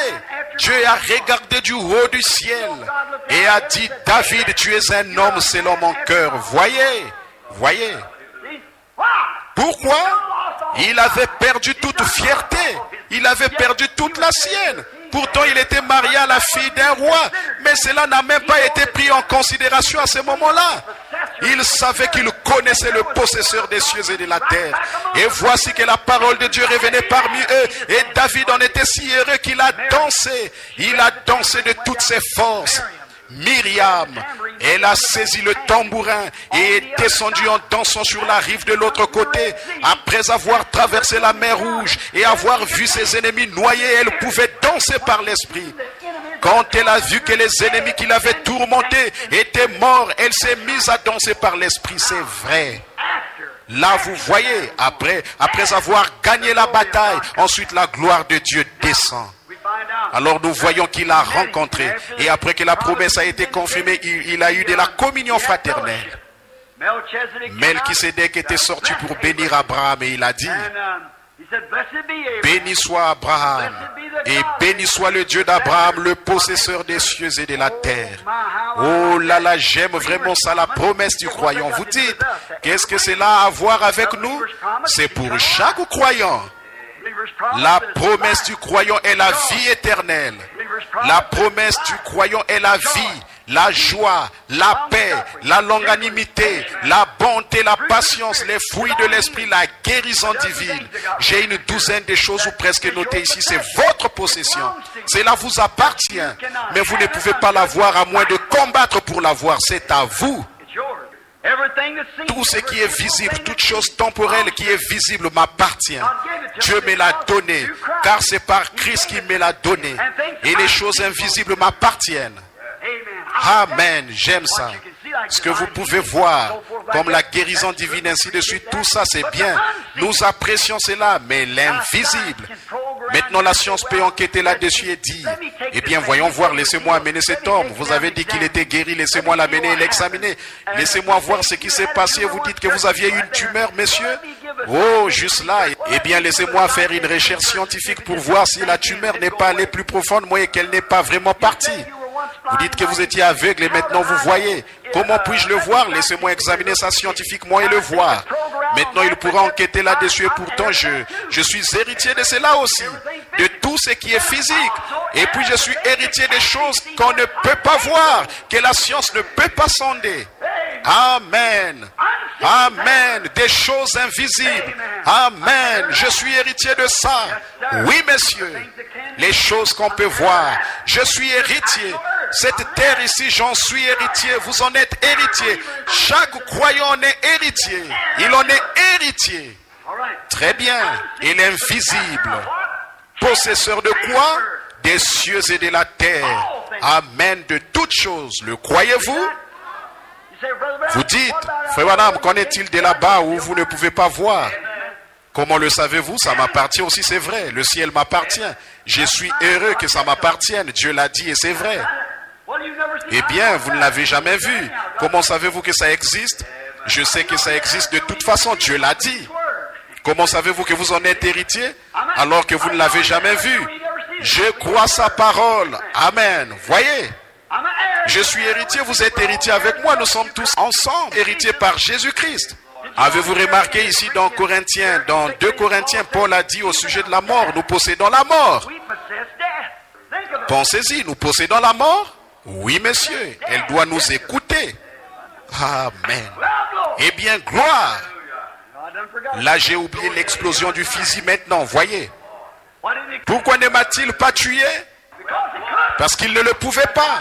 Speaker 1: Dieu a regardé du haut du ciel et a dit, David, tu es un homme selon mon cœur. Voyez, voyez. Pourquoi? Il avait perdu toute fierté. Il avait perdu toute la sienne. Pourtant, il était marié à la fille d'un roi. Mais cela n'a même pas été pris en considération à ce moment-là. Il savait qu'il connaissait le possesseur des cieux et de la terre. Et voici que la parole de Dieu revenait parmi eux. Et David en était si heureux qu'il a dansé. Il a dansé de toutes ses forces. Myriam, elle a saisi le tambourin et est descendue en dansant sur la rive de l'autre côté. Après avoir traversé la mer Rouge et avoir vu ses ennemis noyés, elle pouvait danser par l'esprit. Quand elle a vu que les ennemis qui l'avaient tourmentés étaient morts, elle s'est mise à danser par l'esprit, c'est vrai. Là, vous voyez, après avoir gagné la bataille, ensuite la gloire de Dieu descend. Alors nous voyons qu'il a rencontré. Et après que la promesse a été confirmée, il a eu de la communion fraternelle. Melchisédek était sorti pour bénir Abraham et il a dit, béni soit Abraham et béni soit le Dieu d'Abraham, le possesseur des cieux et de la terre. Oh là là, j'aime vraiment ça, la promesse du croyant. Vous dites, qu'est-ce que cela a à voir avec nous? C'est pour chaque croyant. La promesse du croyant est la vie éternelle. La promesse du croyant est la vie, la joie, la paix, la longanimité, la bonté, la patience, les fruits de l'esprit, la guérison divine. J'ai une douzaine de choses ou presque notées ici. C'est votre possession. Cela vous appartient. Mais vous ne pouvez pas l'avoir à moins de combattre pour l'avoir. C'est à vous. Tout ce qui est visible, toute chose temporelle qui est visible m'appartient. Dieu me l'a donné, car c'est par Christ qu'il me l'a donné. Et les choses invisibles m'appartiennent. Amen, j'aime ça. Ce que vous pouvez voir, comme la guérison divine, ainsi de suite, tout ça c'est bien. Nous apprécions cela, mais l'invisible. Maintenant la science peut enquêter là-dessus et dire, eh bien voyons voir, laissez-moi amener cet homme. Vous avez dit qu'il était guéri, laissez-moi l'amener et l'examiner. Laissez-moi voir ce qui s'est passé. Vous dites que vous aviez une tumeur, messieurs. Oh, juste là. Eh bien laissez-moi faire une recherche scientifique pour voir si la tumeur n'est pas allée plus profondément et qu'elle n'est pas vraiment partie. Vous dites que vous étiez aveugle et maintenant vous voyez. Comment puis-je le voir? Laissez-moi examiner ça scientifiquement et le voir. Maintenant, il pourra enquêter là-dessus et pourtant, je suis héritier de cela aussi. De tout ce qui est physique. Et puis, je suis héritier des choses qu'on ne peut pas voir, que la science ne peut pas sonder. Amen. Amen. Des choses invisibles. Amen. Je suis héritier de ça. Oui, messieurs. Les choses qu'on peut voir. Je suis héritier. Cette terre ici, j'en suis héritier. Vous en êtes héritier. Chaque croyant en est héritier. Il en est héritier. Très bien. Il est invisible. Possesseur de quoi? Des cieux et de la terre. Amen. De toutes choses. Le croyez-vous? Vous dites, frère Branham, qu'en est-il de là-bas où vous ne pouvez pas voir? Comment le savez-vous? Ça m'appartient aussi, c'est vrai. Le ciel m'appartient. Je suis heureux que ça m'appartienne. Dieu l'a dit et c'est vrai. Eh bien, vous ne l'avez jamais vu. Comment savez-vous que ça existe? Je sais que ça existe de toute façon. Dieu l'a dit. Comment savez-vous que vous en êtes héritier alors que vous ne l'avez jamais vu? Je crois sa parole. Amen. Voyez? Je suis héritier, vous êtes héritier avec moi. Nous sommes tous ensemble héritiers par Jésus-Christ. Avez-vous remarqué ici dans Corinthiens, dans 2 Corinthiens, Paul a dit au sujet de la mort, nous possédons la mort. Pensez-y, nous possédons la mort? Oui, monsieur, elle doit nous écouter. Amen. Eh bien, gloire. Là, j'ai oublié l'explosion du fusil maintenant, voyez. Pourquoi ne m'a-t-il pas tué? Parce qu'il ne le pouvait pas.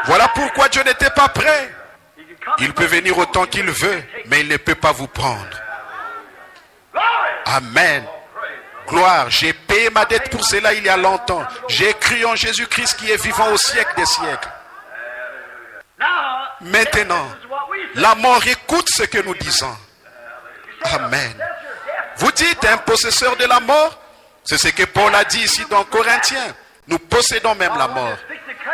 Speaker 1: Voilà pourquoi Dieu n'était pas prêt. Il peut venir autant qu'il veut, mais il ne peut pas vous prendre. Amen. Gloire, j'ai payé ma dette pour cela il y a longtemps. J'ai cru en Jésus-Christ qui est vivant au siècle des siècles. Maintenant, la mort écoute ce que nous disons. Amen. Vous dites un possesseur de la mort? C'est ce que Paul a dit ici dans Corinthiens. Nous possédons même la mort.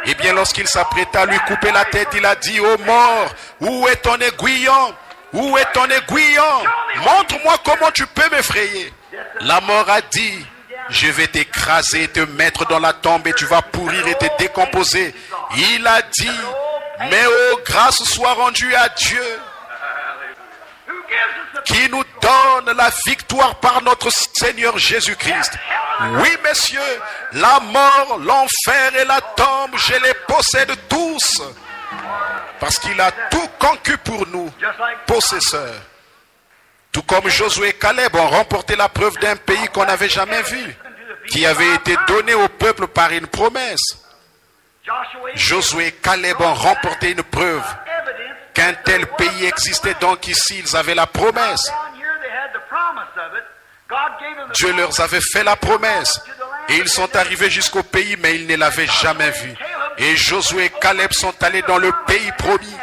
Speaker 1: Eh bien, lorsqu'il s'apprêta à lui couper la tête, il a dit, ô mort, où est ton aiguillon? Où est ton aiguillon? Montre-moi comment tu peux m'effrayer. La mort a dit, je vais t'écraser et te mettre dans la tombe et tu vas pourrir et te décomposer. Il a dit, mais ô grâce soit rendue à Dieu, qui nous donne la victoire par notre Seigneur Jésus-Christ. Oui, messieurs, la mort, l'enfer et la tombe, je les possède tous. Parce qu'il a tout conquis pour nous, possesseurs. Tout comme Josué et Caleb ont remporté la preuve d'un pays qu'on n'avait jamais vu, qui avait été donné au peuple par une promesse. Josué et Caleb ont remporté une preuve qu'un tel pays existait, donc ici ils avaient la promesse. Dieu leur avait fait la promesse et ils sont arrivés jusqu'au pays, mais ils ne l'avaient jamais vu. Et Josué et Caleb sont allés dans le pays promis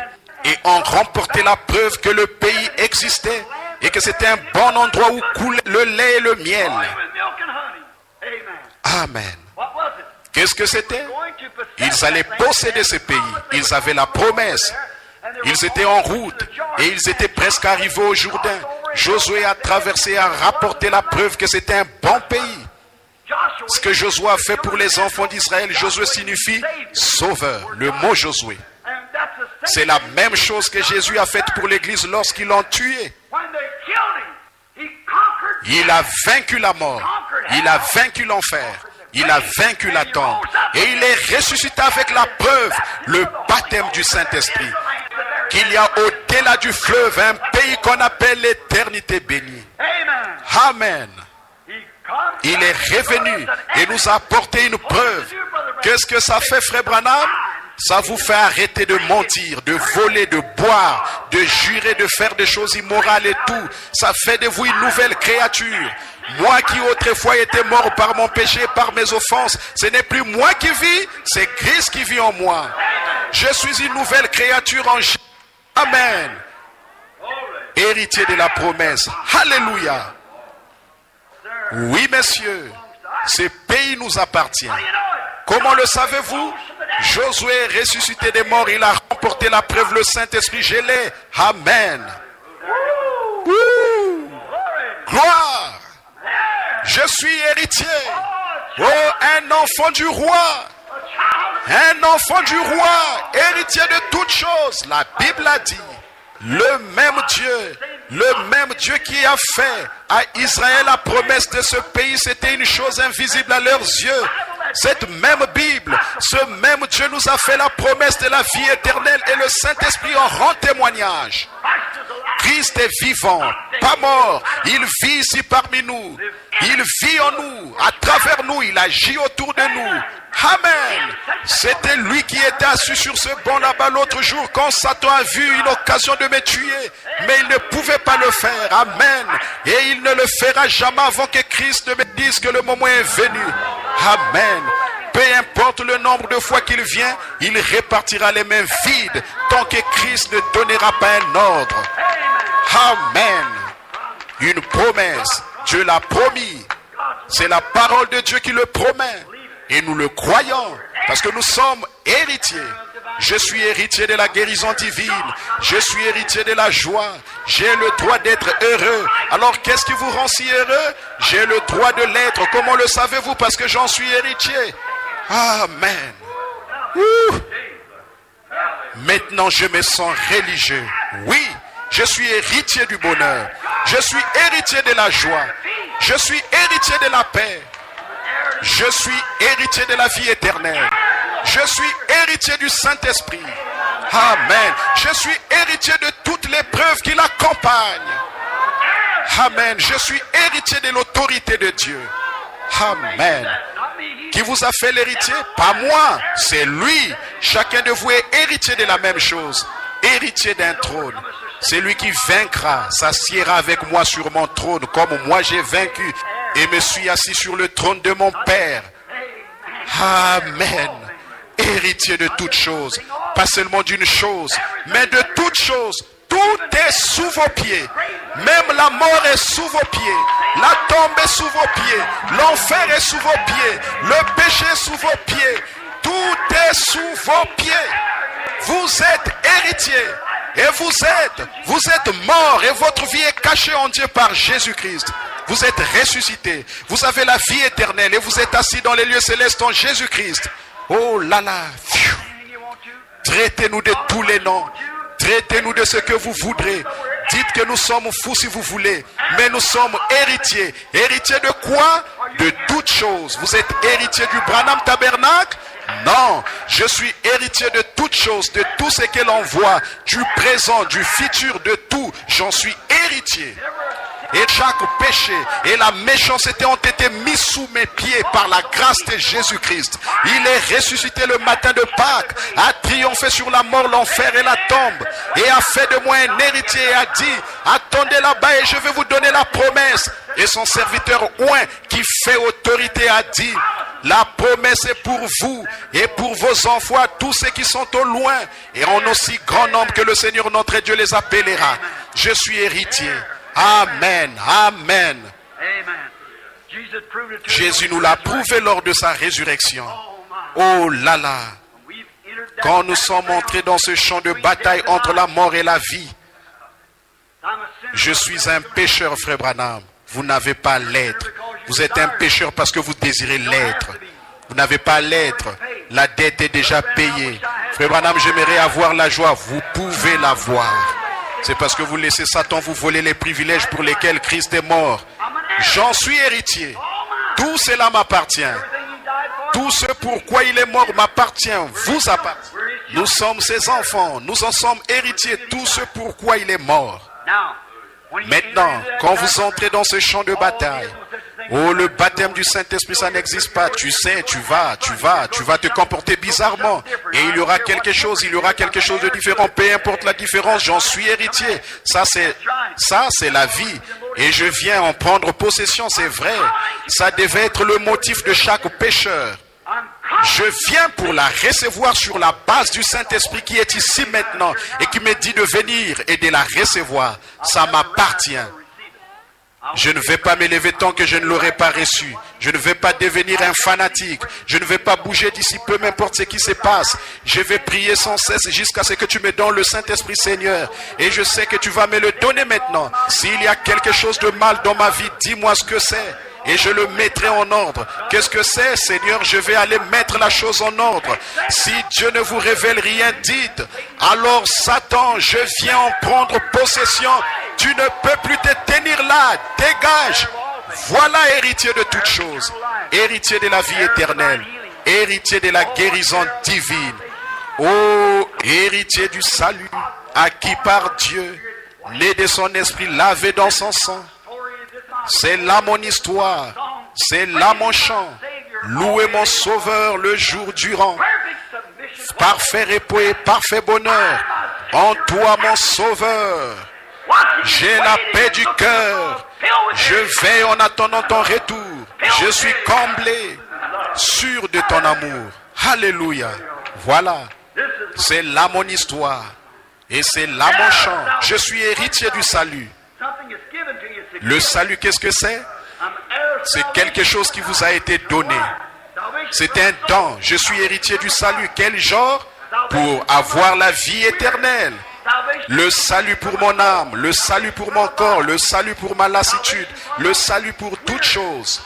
Speaker 1: et ont remporté la preuve que le pays existait et que c'était un bon endroit où coulait le lait et le miel. Amen. Qu'est-ce que c'était? Ils allaient posséder ce pays. Ils avaient la promesse. Ils étaient en route et ils étaient presque arrivés au Jourdain. Josué a traversé et a rapporté la preuve que c'était un bon pays. Ce que Josué a fait pour les enfants d'Israël, Josué signifie sauveur. Le mot Josué. C'est la même chose que Jésus a faite pour l'Église lorsqu'ils l'ont tué. Il a vaincu la mort. Il a vaincu l'enfer. Il a vaincu la tombe. Et il est ressuscité avec la preuve, le baptême du Saint-Esprit. Qu'il y a au-delà du fleuve un pays qu'on appelle l'éternité bénie. Amen. Il est revenu et nous a apporté une preuve. Qu'est-ce que ça fait, frère Branham? Ça vous fait arrêter de mentir, de voler, de boire, de jurer, de faire des choses immorales et tout. Ça fait de vous une nouvelle créature. Moi qui autrefois étais mort par mon péché, par mes offenses, ce n'est plus moi qui vis, c'est Christ qui vit en moi. Je suis une nouvelle créature en Jésus. Amen. Héritier de la promesse. Alléluia. Oui, messieurs, ce pays nous appartient. Comment le savez-vous? Josué est ressuscité des morts, il a remporté la preuve, le Saint-Esprit gelé. Amen. Gloire. Je suis héritier. Oh, un enfant du roi. Un enfant du roi, héritier de toutes choses. La Bible a dit, le même Dieu qui a fait à Israël la promesse de ce pays, c'était une chose invisible à leurs yeux. Cette même Bible, ce même Dieu nous a fait la promesse de la vie éternelle et le Saint-Esprit en rend témoignage. Christ est vivant, pas mort. Il vit ici parmi nous. Il vit en nous, à travers nous. Il agit autour de nous. Amen. C'était lui qui était assis sur ce banc là-bas l'autre jour quand Satan a vu une occasion de me tuer. Mais il ne pouvait pas le faire. Amen. Et il ne le fera jamais avant que Christ ne me dise que le moment est venu. Amen. Peu peu importe le nombre de fois qu'il vient, il répartira les mains vides tant que Christ ne donnera pas un ordre. Amen. Une promesse, Dieu l'a promis. C'est la parole de Dieu qui le promet. Et nous le croyons parce que nous sommes héritiers. Je suis héritier de la guérison divine. Je suis héritier de la joie. J'ai le droit d'être heureux. Alors qu'est-ce qui vous rend si heureux? J'ai le droit de l'être. Comment le savez-vous? Parce que j'en suis héritier. Amen. Ouh. Maintenant je me sens religieux. Oui, je suis héritier du bonheur. Je suis héritier de la joie. Je suis héritier de la paix. Je suis héritier de la vie éternelle. Je suis héritier du Saint-Esprit. Amen. Je suis héritier de toutes les preuves qui l'accompagnent. Amen. Je suis héritier de l'autorité de Dieu. Amen. Qui vous a fait l'héritier? Pas moi, c'est lui. Chacun de vous est héritier de la même chose. Héritier d'un trône. C'est lui qui vaincra, s'assiera avec moi sur mon trône, comme moi j'ai vaincu et me suis assis sur le trône de mon Père. Amen. Héritier de toutes choses, pas seulement d'une chose, mais de toutes choses. Tout est sous vos pieds. Même la mort est sous vos pieds. La tombe est sous vos pieds. L'enfer est sous vos pieds. Le péché est sous vos pieds. Tout est sous vos pieds. Vous êtes héritier. Et vous êtes mort et votre vie est cachée en Dieu par Jésus-Christ. Vous êtes ressuscité. Vous avez la vie éternelle et vous êtes assis dans les lieux célestes en Jésus-Christ. Oh là là. Traitez-nous de tous les noms. Traitez-nous de ce que vous voudrez. Dites que nous sommes fous si vous voulez. Mais nous sommes héritiers. Héritiers de quoi? De toutes choses. Vous êtes héritier du Branham Tabernacle? Non, je suis héritier de toutes choses, de tout ce que l'on voit, du présent, du futur, de tout. J'en suis héritier. Et chaque péché et la méchanceté ont été mis sous mes pieds par la grâce de Jésus-Christ. Il est ressuscité le matin de Pâques, a triomphé sur la mort, l'enfer et la tombe, et a fait de moi un héritier et a dit, attendez là-bas et je vais vous donner la promesse. Et son serviteur Oin, qui fait autorité, a dit, la promesse est pour vous et pour vos enfants, tous ceux qui sont au loin, et en aussi grand nombre que le Seigneur notre Dieu les appellera. Je suis héritier. Amen, amen. Jésus nous l'a prouvé lors de sa résurrection. Oh là là. Quand nous sommes entrés dans ce champ de bataille entre la mort et la vie, je suis un pécheur, frère Branham. Vous n'avez pas l'être. Vous êtes un pécheur parce que vous désirez l'être. Vous n'avez pas l'être. La dette est déjà payée. Frère Branham, j'aimerais avoir la joie. Vous pouvez l'avoir. C'est parce que vous laissez Satan vous voler les privilèges pour lesquels Christ est mort. J'en suis héritier. Tout cela m'appartient. Tout ce pourquoi il est mort m'appartient. Vous appartient. Nous sommes ses enfants. Nous en sommes héritiers. Tout ce pourquoi il est mort. Maintenant, quand vous entrez dans ce champ de bataille, oh, le baptême du Saint-Esprit, ça n'existe pas. Tu sais, tu vas te comporter bizarrement. Et il y aura quelque chose de différent. Peu importe la différence, j'en suis héritier. Ça, c'est la vie. Et je viens en prendre possession, c'est vrai. Ça devait être le motif de chaque pécheur. Je viens pour la recevoir sur la base du Saint-Esprit qui est ici maintenant et qui me dit de venir et de la recevoir. Ça m'appartient. Je ne vais pas m'élever tant que je ne l'aurai pas reçu. Je ne vais pas devenir un fanatique. Je ne vais pas bouger d'ici, peu m'importe ce qui se passe. Je vais prier sans cesse jusqu'à ce que tu me donnes le Saint-Esprit, Seigneur. Et je sais que tu vas me le donner maintenant. S'il y a quelque chose de mal dans ma vie, dis-moi ce que c'est. Et je le mettrai en ordre. Qu'est-ce que c'est, Seigneur? Je vais aller mettre la chose en ordre. Si Dieu ne vous révèle rien, dites. Alors Satan, je viens en prendre possession. Tu ne peux plus te tenir là. Dégage. Voilà héritier de toutes choses. Héritier de la vie éternelle. Héritier de la guérison divine. Oh, héritier du salut. Acquis par Dieu. Né de son esprit, lavé dans son sang. C'est là mon histoire, c'est là mon chant. Louez mon sauveur le jour durant. Parfait repos et parfait bonheur. En toi mon sauveur. J'ai la paix du cœur. Je vais en attendant ton retour. Je suis comblé. sûr de ton amour. Alléluia. Voilà. C'est là mon histoire. Et c'est là mon chant. Je suis héritier du salut. Le salut, qu'est-ce que c'est? C'est quelque chose qui vous a été donné. C'est un don. Je suis héritier du salut. Quel genre? Pour avoir la vie éternelle. Le salut pour mon âme, le salut pour mon corps, le salut pour ma lassitude, le salut pour toutes choses.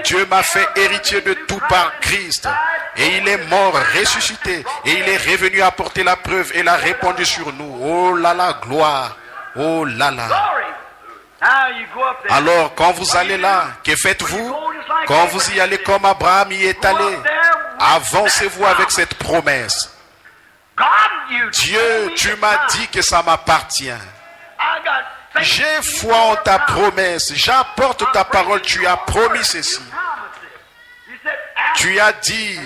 Speaker 1: Dieu m'a fait héritier de tout par Christ. Et il est mort, ressuscité. Et il est revenu apporter la preuve et l'a répandu sur nous. Oh là là, gloire. Oh là là. Alors, quand vous allez là, que faites-vous? Quand vous y allez comme Abraham y est allé, avancez-vous avec cette promesse. Dieu, tu m'as dit que ça m'appartient. J'ai foi en ta promesse. J'apporte ta parole. Tu as promis ceci. Tu as dit,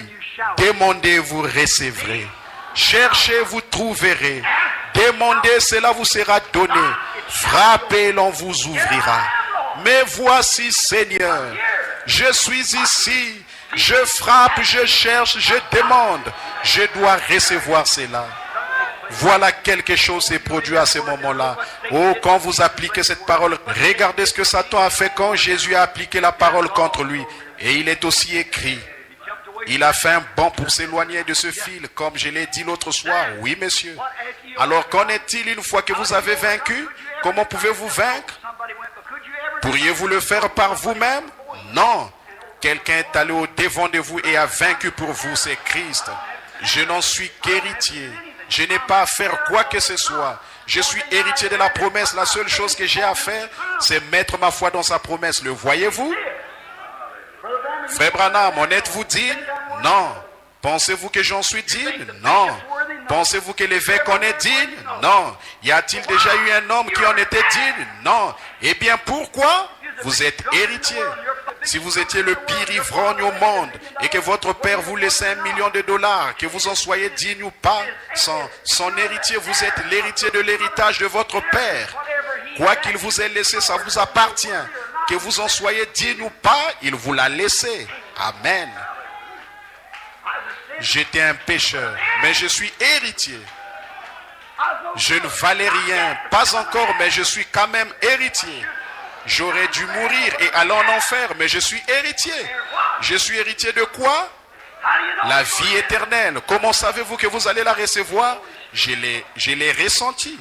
Speaker 1: demandez, vous recevrez. Cherchez, vous trouverez. Demandez, cela vous sera donné. Frappez, l'on vous ouvrira. Mais voici, Seigneur, je suis ici. Je frappe, je cherche, je demande. Je dois recevoir cela. Voilà, quelque chose s'est produit à ce moment-là. Oh, quand vous appliquez cette parole, regardez ce que Satan a fait quand Jésus a appliqué la parole contre lui. Et il est aussi écrit. Il a fait un bond pour s'éloigner de ce fil, comme je l'ai dit l'autre soir. Oui, monsieur. Alors, qu'en est-il une fois que vous avez vaincu? Comment pouvez-vous vaincre? Pourriez-vous le faire par vous-même? Non. Quelqu'un est allé au devant de vous et a vaincu pour vous, c'est Christ. Je n'en suis qu'héritier. Je n'ai pas à faire quoi que ce soit. Je suis héritier de la promesse. La seule chose que j'ai à faire, c'est mettre ma foi dans sa promesse. Le voyez-vous? Frère Branham, en êtes-vous digne? Non. Pensez-vous que j'en suis digne? Non. Pensez-vous que l'évêque en est digne? Non. Y a-t-il déjà eu un homme qui en était digne? Non. Eh bien, pourquoi? Vous êtes héritier. Si vous étiez le pire ivrogne au monde et que votre père vous laissait $1 million, que vous en soyez digne ou pas, son héritier, vous êtes l'héritier de l'héritage de votre père. Quoi qu'il vous ait laissé, ça vous appartient. Que vous en soyez digne ou pas, il vous l'a laissé. Amen. J'étais un pécheur, mais je suis héritier. Je ne valais rien, pas encore, mais je suis quand même héritier. J'aurais dû mourir et aller en enfer, mais je suis héritier. Je suis héritier de quoi? La vie éternelle. Comment savez-vous que vous allez la recevoir? Je l'ai ressenti.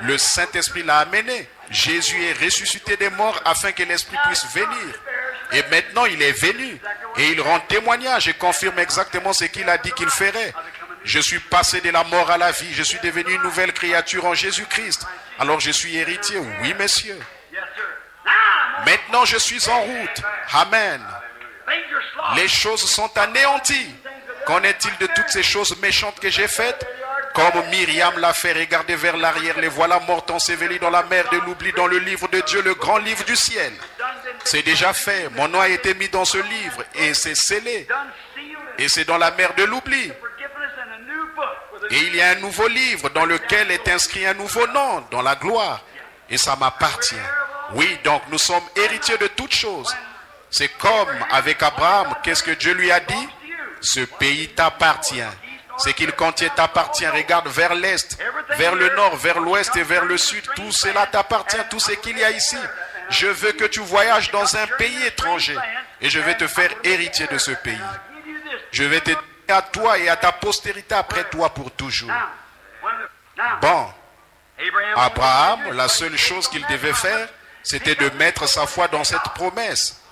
Speaker 1: Le Saint-Esprit l'a amené. Jésus est ressuscité des morts afin que l'Esprit puisse venir. Et maintenant, il est venu. Et il rend témoignage et confirme exactement ce qu'il a dit qu'il ferait. Je suis passé de la mort à la vie. Je suis devenu une nouvelle créature en Jésus-Christ. Alors je suis héritier. Oui, messieurs. Maintenant, je suis en route. Amen. Les choses sont anéanties. Qu'en est-il de toutes ces choses méchantes que j'ai faites? Comme Myriam l'a fait, regarder vers l'arrière, les voilà mortes ensevelies dans la mer de l'oubli, dans le livre de Dieu, le grand livre du ciel. C'est déjà fait. Mon nom a été mis dans ce livre et c'est scellé. Et c'est dans la mer de l'oubli. Et il y a un nouveau livre dans lequel est inscrit un nouveau nom, dans la gloire. Et ça m'appartient. Oui, donc nous sommes héritiers de toutes choses. C'est comme avec Abraham, qu'est-ce que Dieu lui a dit? Ce pays t'appartient. Ce qu'il contient t'appartient. Regarde vers l'est, vers le nord, vers l'ouest et vers le sud. Tout cela t'appartient, tout ce qu'il y a ici. Je veux que tu voyages dans un pays étranger et je vais te faire héritier de ce pays. Je vais te donner à toi et à ta postérité après toi pour toujours. Bon, Abraham, la seule chose qu'il devait faire, c'était de mettre sa foi dans cette promesse,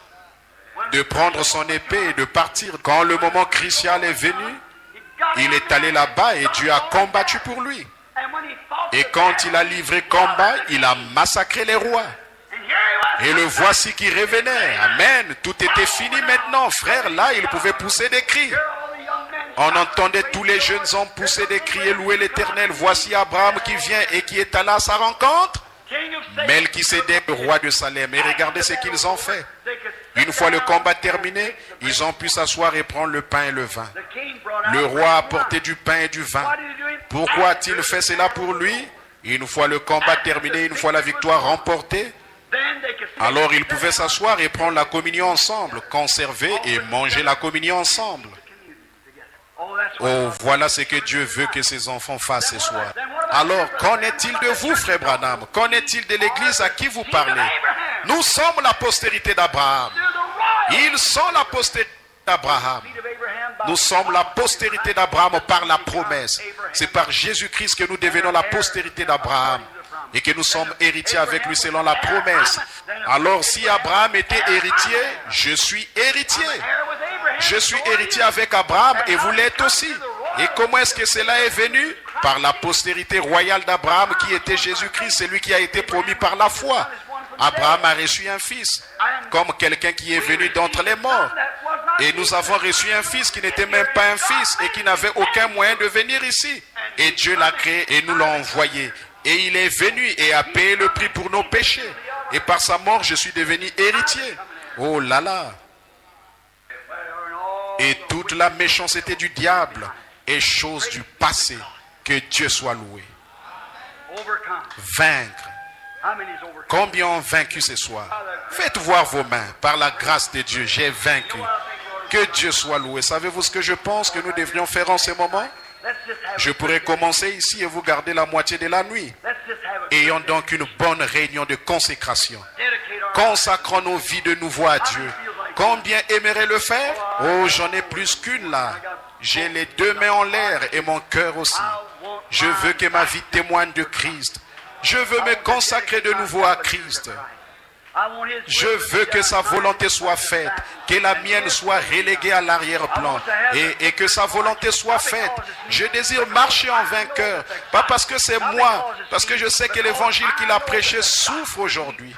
Speaker 1: de prendre son épée et de partir. Quand le moment crucial est venu, il est allé là-bas et Dieu a combattu pour lui. Et quand il a livré combat, il a massacré les rois. Et le voici qui revenait. Amen. Tout était fini maintenant. Frère, là, il pouvait pousser des cris. On entendait tous les jeunes hommes pousser des cris et louer l'Éternel. Voici Abraham qui vient et qui est allé à sa rencontre. Melchisédek, le roi de Salem. Et regardez ce qu'ils ont fait. Une fois le combat terminé, ils ont pu s'asseoir et prendre le pain et le vin. Le roi a apporté du pain et du vin. Pourquoi a-t-il fait cela pour lui? Une fois le combat terminé, une fois la victoire remportée, Alors ils pouvaient s'asseoir et prendre la communion ensemble, conserver et manger la communion ensemble. Oh, voilà ce que Dieu veut que ses enfants fassent ce soir. Alors, qu'en est-il de vous, frère Branham? Qu'en est-il de l'église à qui vous parlez? Nous sommes la postérité d'Abraham. Ils sont la postérité d'Abraham. Nous sommes la postérité d'Abraham par la promesse. C'est par Jésus-Christ que nous devenons la postérité d'Abraham et que nous sommes héritiers avec lui selon la promesse. Alors, si Abraham était héritier, je suis héritier. Je suis héritier avec Abraham et vous l'êtes aussi. Et comment est-ce que cela est venu? Par la postérité royale d'Abraham qui était Jésus-Christ, celui qui a été promis par la foi. Abraham a reçu un fils, comme quelqu'un qui est venu d'entre les morts. Et nous avons reçu un fils qui n'était même pas un fils et qui n'avait aucun moyen de venir ici. Et Dieu l'a créé et nous l'a envoyé. Et il est venu et a payé le prix pour nos péchés. Et par sa mort, je suis devenu héritier. Oh là là! Et toute la méchanceté du diable est chose du passé. Que Dieu soit loué. Vaincre. Combien ont vaincu ce soir? Faites voir vos mains. Par la grâce de Dieu, j'ai vaincu. Que Dieu soit loué. Savez-vous ce que je pense que nous devrions faire en ce moment? Je pourrais commencer ici et vous garder la moitié de la nuit. Ayons donc une bonne réunion de consécration. Consacrons nos vies de nouveau à Dieu. Combien aimeraient le faire? Oh, j'en ai plus qu'une là. J'ai les deux mains en l'air et mon cœur aussi. Je veux que ma vie témoigne de Christ. Je veux me consacrer de nouveau à Christ. Je veux que sa volonté soit faite, que la mienne soit reléguée à l'arrière-plan et que sa volonté soit faite. Je désire marcher en vainqueur, pas parce que c'est moi, parce que je sais que l'évangile qu'il a prêché souffre aujourd'hui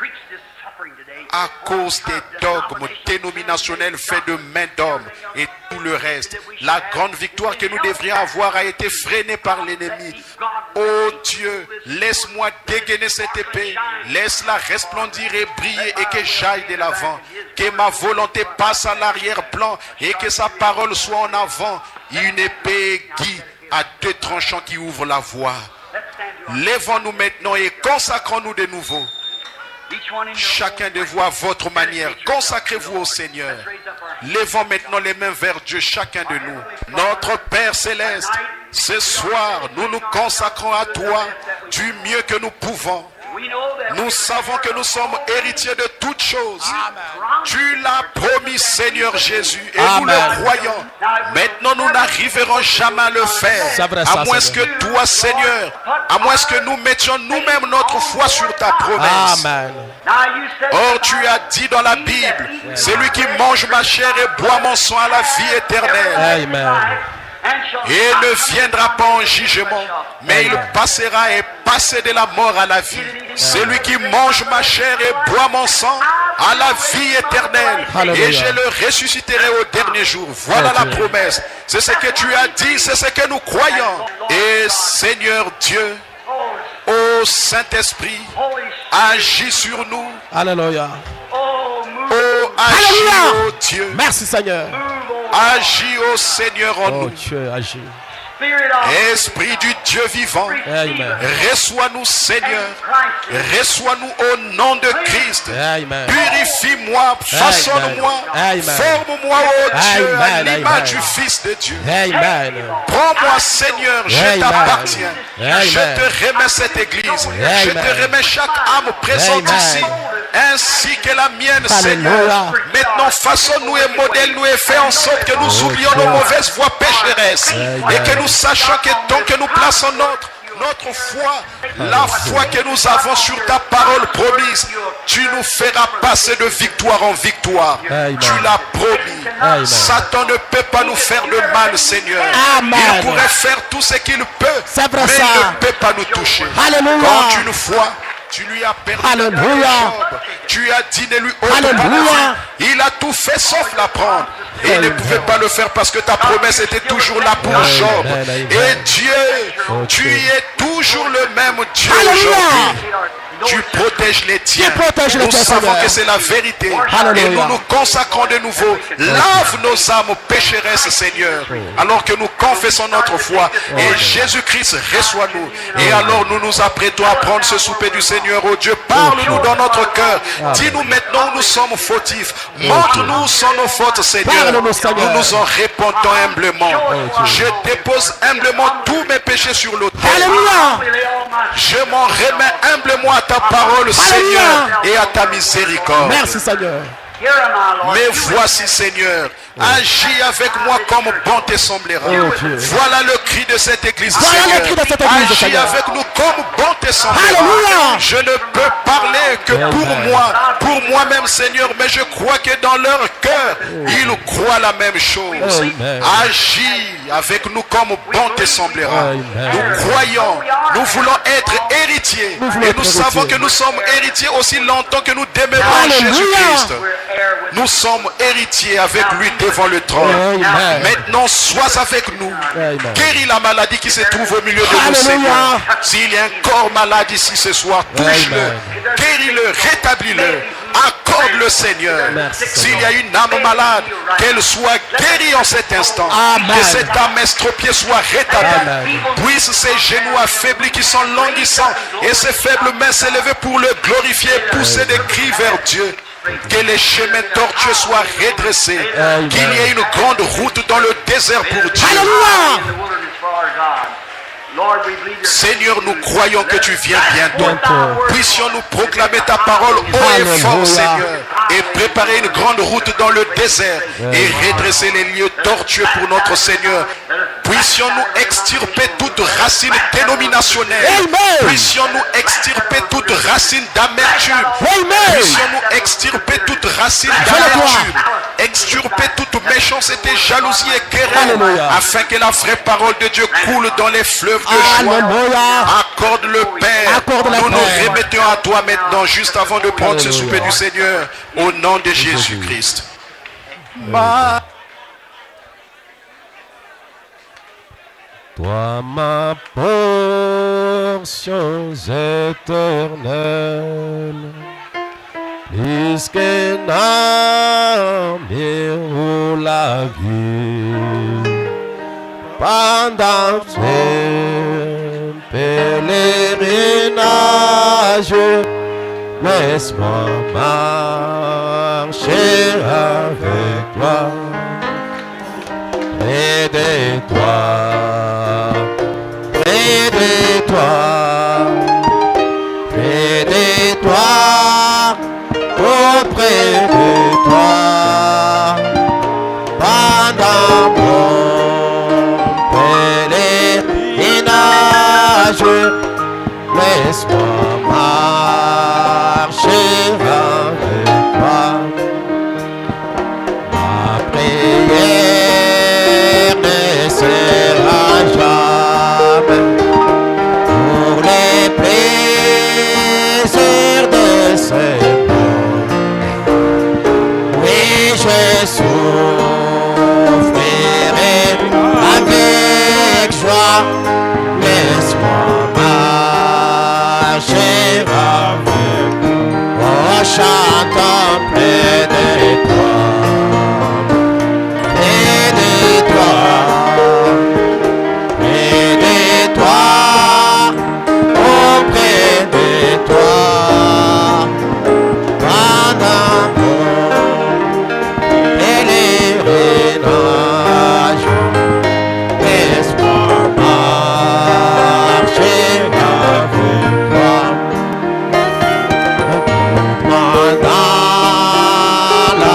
Speaker 1: à cause des dogmes dénominationnels faits de main d'homme et tout le reste. La grande victoire que nous devrions avoir a été freinée par l'ennemi. Oh Dieu, laisse-moi dégainer cette épée, laisse-la resplendir et briller et que j'aille de l'avant, que ma volonté passe à l'arrière-plan et que sa parole soit en avant, une épée aiguë à deux tranchants qui ouvre la voie. Lèvons-nous maintenant et consacrons-nous de nouveau. Chacun de vous à votre manière, consacrez-vous au Seigneur. Levons maintenant les mains vers Dieu, chacun de nous. Notre Père Céleste, ce soir, nous nous consacrons à toi du mieux que nous pouvons. Nous savons que nous sommes héritiers de toutes choses. Tu l'as promis, Seigneur Jésus, et nous le croyons. Maintenant, nous n'arriverons jamais à le faire, à moins que toi, Seigneur, à moins que nous mettions nous-mêmes notre foi sur ta promesse. Or, tu as dit dans la Bible, celui qui mange ma chair et boit mon sang a la vie éternelle. Et ne viendra pas en jugement, mais il passera et passera de la mort à la vie. Celui qui mange ma chair et boit mon sang a la vie éternelle. Et je le ressusciterai au dernier jour. Voilà la promesse. C'est ce que tu as dit, c'est ce que nous croyons. Et Seigneur Dieu, ô Saint-Esprit, agis sur nous.
Speaker 2: Alléluia.
Speaker 1: Oh, agis, ô Dieu.
Speaker 2: Merci Seigneur.
Speaker 1: Agis, ô Seigneur, en nous.
Speaker 2: Dieu, agis.
Speaker 1: Esprit du Dieu vivant, reçois-nous Seigneur, reçois-nous au nom de Christ. Purifie-moi, façonne-moi, forme-moi, ô Dieu, à l'image du Fils de Dieu. Prends-moi Seigneur, je t'appartiens. Je te remets cette église, je te remets chaque âme présente ici, ainsi que la mienne, Seigneur. Maintenant, façonne-nous et modèle-nous et fais en sorte que nous oublions nos mauvaises voies pécheresses et que nous sachons que tant que nous plaçons notre foi, la foi que nous avons sur ta parole promise, tu nous feras passer de victoire en victoire. Tu l'as promis. Satan ne peut pas nous faire de mal, Seigneur. Il pourrait faire tout ce qu'il peut, mais il ne peut pas nous toucher. Quand tu nous vois, tu lui as permis de Job. Tu as dit de lui ôter la vie. Il a tout fait sauf la prendre. Et il ne pouvait pas le faire parce que ta promesse était toujours là pour Job. Et Dieu, tu es toujours le même Dieu aujourd'hui. Tu protèges les tiens.
Speaker 2: protèges les
Speaker 1: Nous
Speaker 2: tiens,
Speaker 1: savons
Speaker 2: Seigneur.
Speaker 1: que c'est la vérité.
Speaker 2: Alléluia.
Speaker 1: Et nous nous consacrons de nouveau. Lave nos âmes pécheresses, Seigneur. Alors que nous confessons notre foi. Et Jésus-Christ reçoit-nous. Et alors nous nous apprêtons à prendre ce souper du Seigneur. Oh Dieu, parle-nous dans notre cœur. Dis-nous maintenant où nous sommes fautifs. Montre-nous sans nos fautes, Seigneur.
Speaker 2: Parle-nous, Seigneur.
Speaker 1: Nous nous en répandons humblement. Je dépose humblement tous mes péchés sur l'autel.
Speaker 2: Alléluia.
Speaker 1: Je m'en remets humblement à ta parole, Seigneur, et à ta miséricorde.
Speaker 2: Merci, Seigneur.
Speaker 1: Mais voici, Seigneur, agis avec moi comme bon te semblera. Voilà le cri de cette église,
Speaker 2: Voilà
Speaker 1: Seigneur.
Speaker 2: le cri de cette église,
Speaker 1: Agis
Speaker 2: Seigneur.
Speaker 1: avec nous comme bon te semblera.
Speaker 2: Alléluia.
Speaker 1: Je ne peux parler que pour moi-même, Seigneur, mais je crois que dans leur cœur, ils croient la même chose.
Speaker 2: Amen.
Speaker 1: Agis avec nous comme bon te semblera.
Speaker 2: Amen.
Speaker 1: Nous croyons, nous voulons être héritiers.
Speaker 2: Nous voulons
Speaker 1: Et
Speaker 2: être
Speaker 1: nous savons
Speaker 2: héritiers.
Speaker 1: que nous sommes héritiers aussi longtemps que nous demeurons en
Speaker 2: Alléluia.
Speaker 1: Jésus-Christ. Nous sommes héritiers avec lui devant le trône.
Speaker 2: Amen.
Speaker 1: Maintenant, sois avec nous.
Speaker 2: Amen.
Speaker 1: Guéris la maladie qui se trouve au milieu de nous,
Speaker 2: Alléluia.
Speaker 1: Seigneur. S'il y a un corps malade ici ce soir, touche-le.
Speaker 2: Amen.
Speaker 1: Guéris-le, rétablis-le. Accorde-le, Seigneur.
Speaker 2: Merci,
Speaker 1: S'il y a une âme malade, qu'elle soit guérie en cet instant.
Speaker 2: Amen.
Speaker 1: Que cette âme estropiée soit rétablie.
Speaker 2: Amen.
Speaker 1: Puisse ces genoux affaiblis qui sont languissants et ces faibles mains s'élever pour le glorifier, pousser des cris vers Dieu. Que les chemins tortueux soient redressés.
Speaker 2: Amen.
Speaker 1: Qu'il y ait une grande route dans le désert pour Dieu.
Speaker 2: Alléluia.
Speaker 1: Seigneur, nous croyons que tu viens bientôt.
Speaker 2: Bientôt.
Speaker 1: Puissions-nous proclamer ta parole haut et fort,
Speaker 2: Alléluia.
Speaker 1: Seigneur, et préparer une grande route dans le désert et redresser les lieux tortueux pour notre Seigneur. Puissions-nous extirper toute racine dénominationnelle.
Speaker 2: Amen.
Speaker 1: Puissions-nous extirper toute racine d'amertume.
Speaker 2: Amen.
Speaker 1: Puissions-nous extirper toute racine
Speaker 2: Fais-le
Speaker 1: d'amertume. Extirper toute méchanceté, jalousie et querelle.
Speaker 2: Alléluia.
Speaker 1: Afin que la vraie parole de Dieu coule dans les fleuves de joie.
Speaker 2: Alléluia.
Speaker 1: Accorde le Père.
Speaker 2: Accorde le
Speaker 1: Nous
Speaker 2: Père.
Speaker 1: nous remettons à toi maintenant, juste avant de prendre ce
Speaker 2: Alléluia.
Speaker 1: souper du Seigneur, au nom de Jésus-Christ.
Speaker 2: Toi ma portion éternelle, plus qu'un armure ou la vie, pendant ce pèlerinage, laisse-moi marcher avec toi. Près de toi, près de toi, près de toi, auprès de toi, pendant mon pèlerinage, laisse-moi marcher avec toi. Ma prière ne sera jamais pour les plaisirs de ce monde. Oui, je souffrirai avec joie. Laisse-moi marcher avec en chantant près de toi. Près de toi, auprès de toi, pendant mon pèlerinage, laisse-moi marcher avec toi. Pendant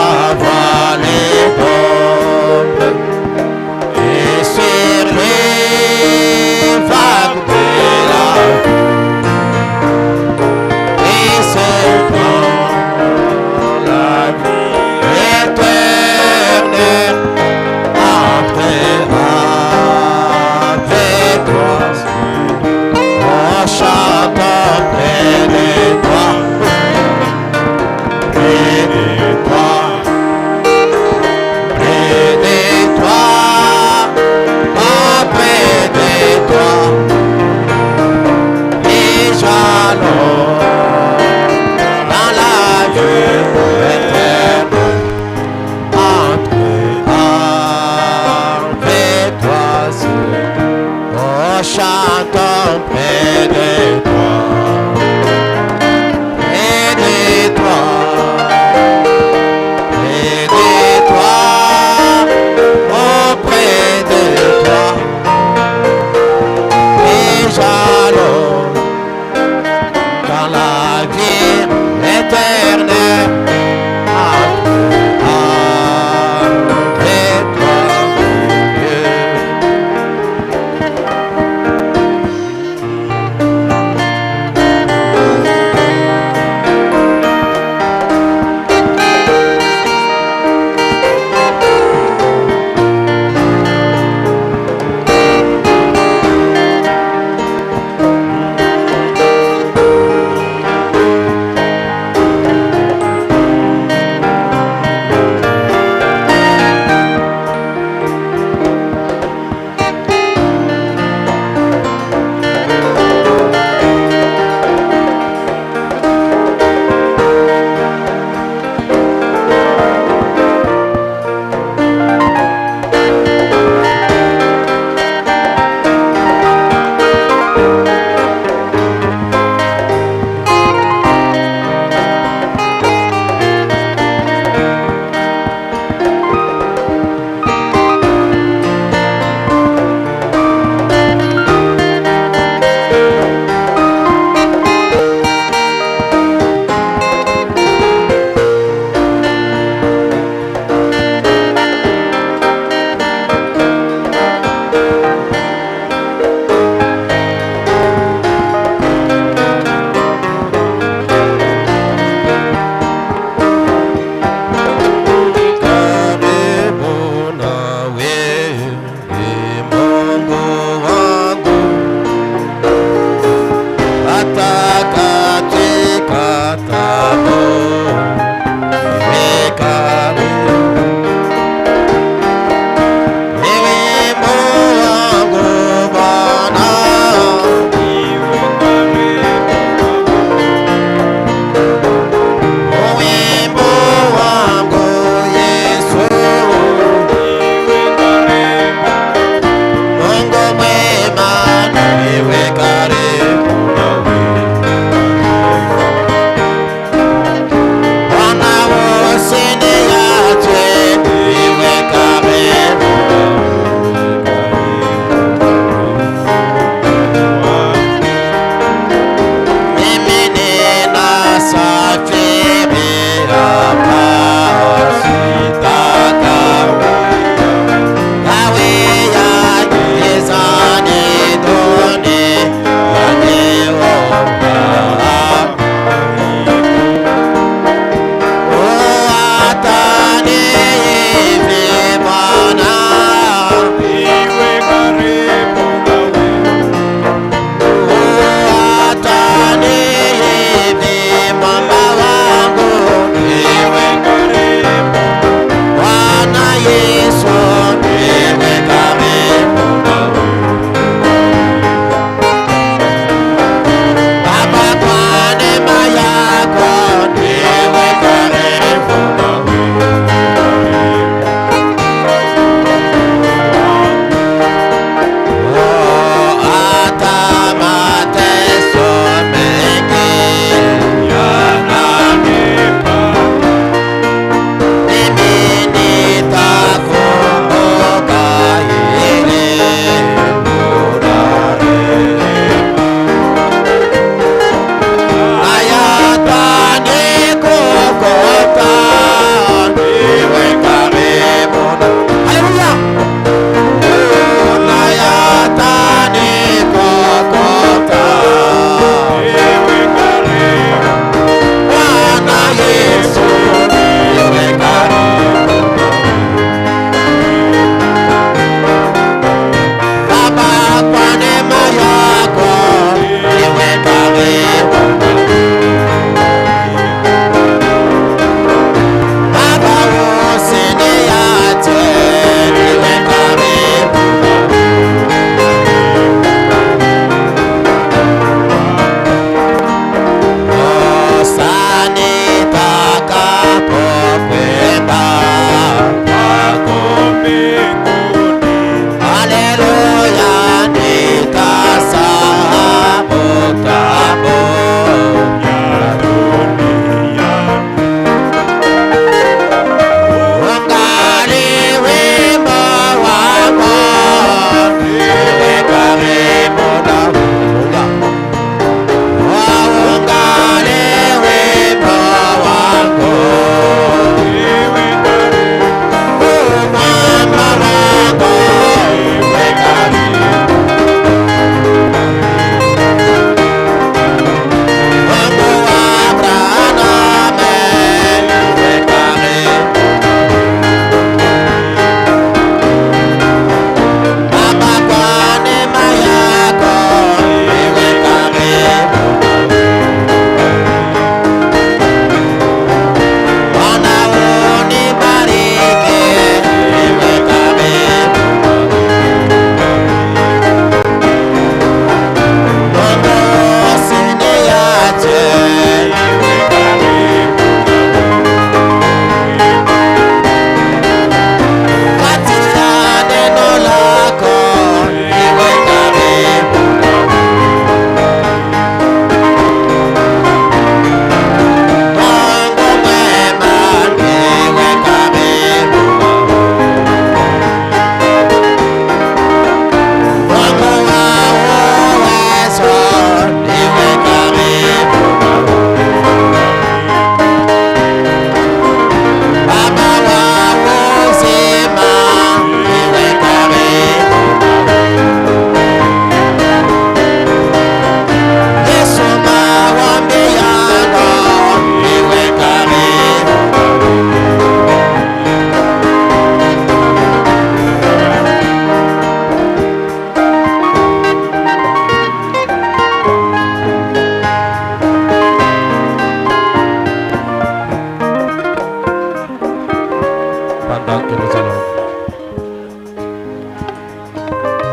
Speaker 2: pendant que nous allons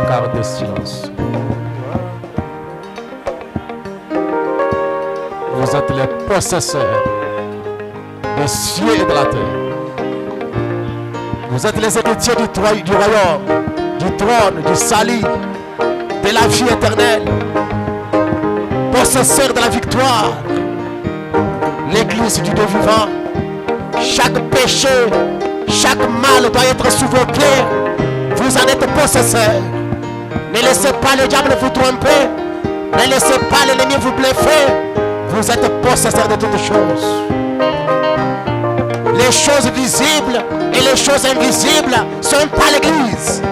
Speaker 2: garder silence. Vous êtes les possesseurs des cieux et de la terre. Vous êtes les héritiers du royaume, du trône, du salut, de la vie éternelle. Possesseurs de la victoire. L'église du Dieu vivant. Chaque péché, chaque mal doit être sous vos pieds. Vous en êtes possesseurs. Ne laissez pas le diable vous tromper. Ne laissez pas l'ennemi vous bluffer. Vous êtes possesseurs de toutes choses. Les choses visibles et les choses invisibles sont à l'église.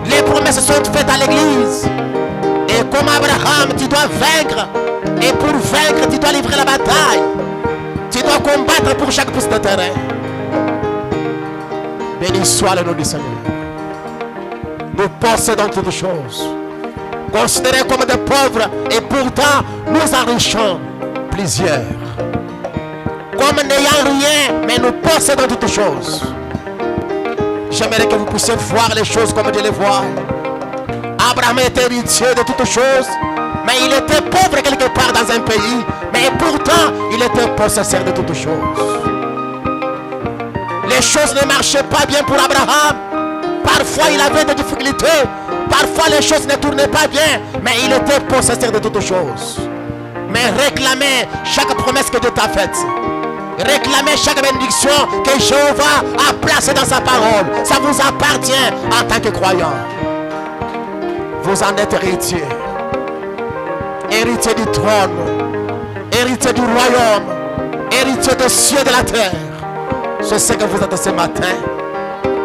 Speaker 2: Les promesses sont faites à l'église. Et comme Abraham, tu dois vaincre. Et pour vaincre, tu dois livrer la bataille. Tu dois combattre pour chaque pouce de terrain. Béni soit le nom du Seigneur. Nous possédons toutes choses. Considérés comme des pauvres, et pourtant nous enrichons plusieurs. Comme n'ayant rien, mais nous possédons toutes choses. J'aimerais que vous puissiez voir les choses comme Dieu les voit. Abraham était héritier de toutes choses, mais il était pauvre quelque part dans un pays, mais pourtant il était possesseur de toutes choses. Les choses ne marchaient pas bien pour Abraham. Parfois il avait des difficultés. Parfois les choses ne tournaient pas bien, mais il était possesseur de toutes choses. Mais réclamez chaque promesse que Dieu t'a faite. Réclamez chaque bénédiction que Jéhovah a placée dans sa parole. Ça vous appartient en tant que croyant. Vous en êtes héritier. Héritier du trône. Héritier du royaume. Héritier des cieux et de la terre. Je sais que vous êtes ce matin.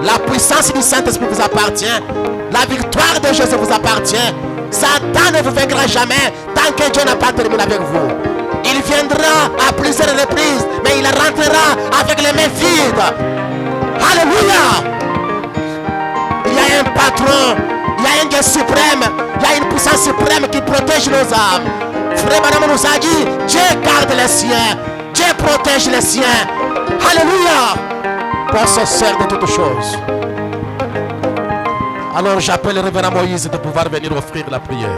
Speaker 2: La puissance du Saint-Esprit vous appartient. La victoire de Jésus vous appartient. Satan ne vous vaincra jamais tant que Dieu n'a pas terminé avec vous. Il viendra à plusieurs reprises, mais il rentrera avec les mains vides. Alléluia. Il y a un patron, il y a un Dieu suprême, il y a une puissance suprême qui protège nos âmes. Frère Madame nous a dit, Dieu garde les siens, Dieu protège les siens. Alléluia. Possesseur de toutes choses. Alors j'appelle le révérend Moïse de pouvoir venir offrir la prière.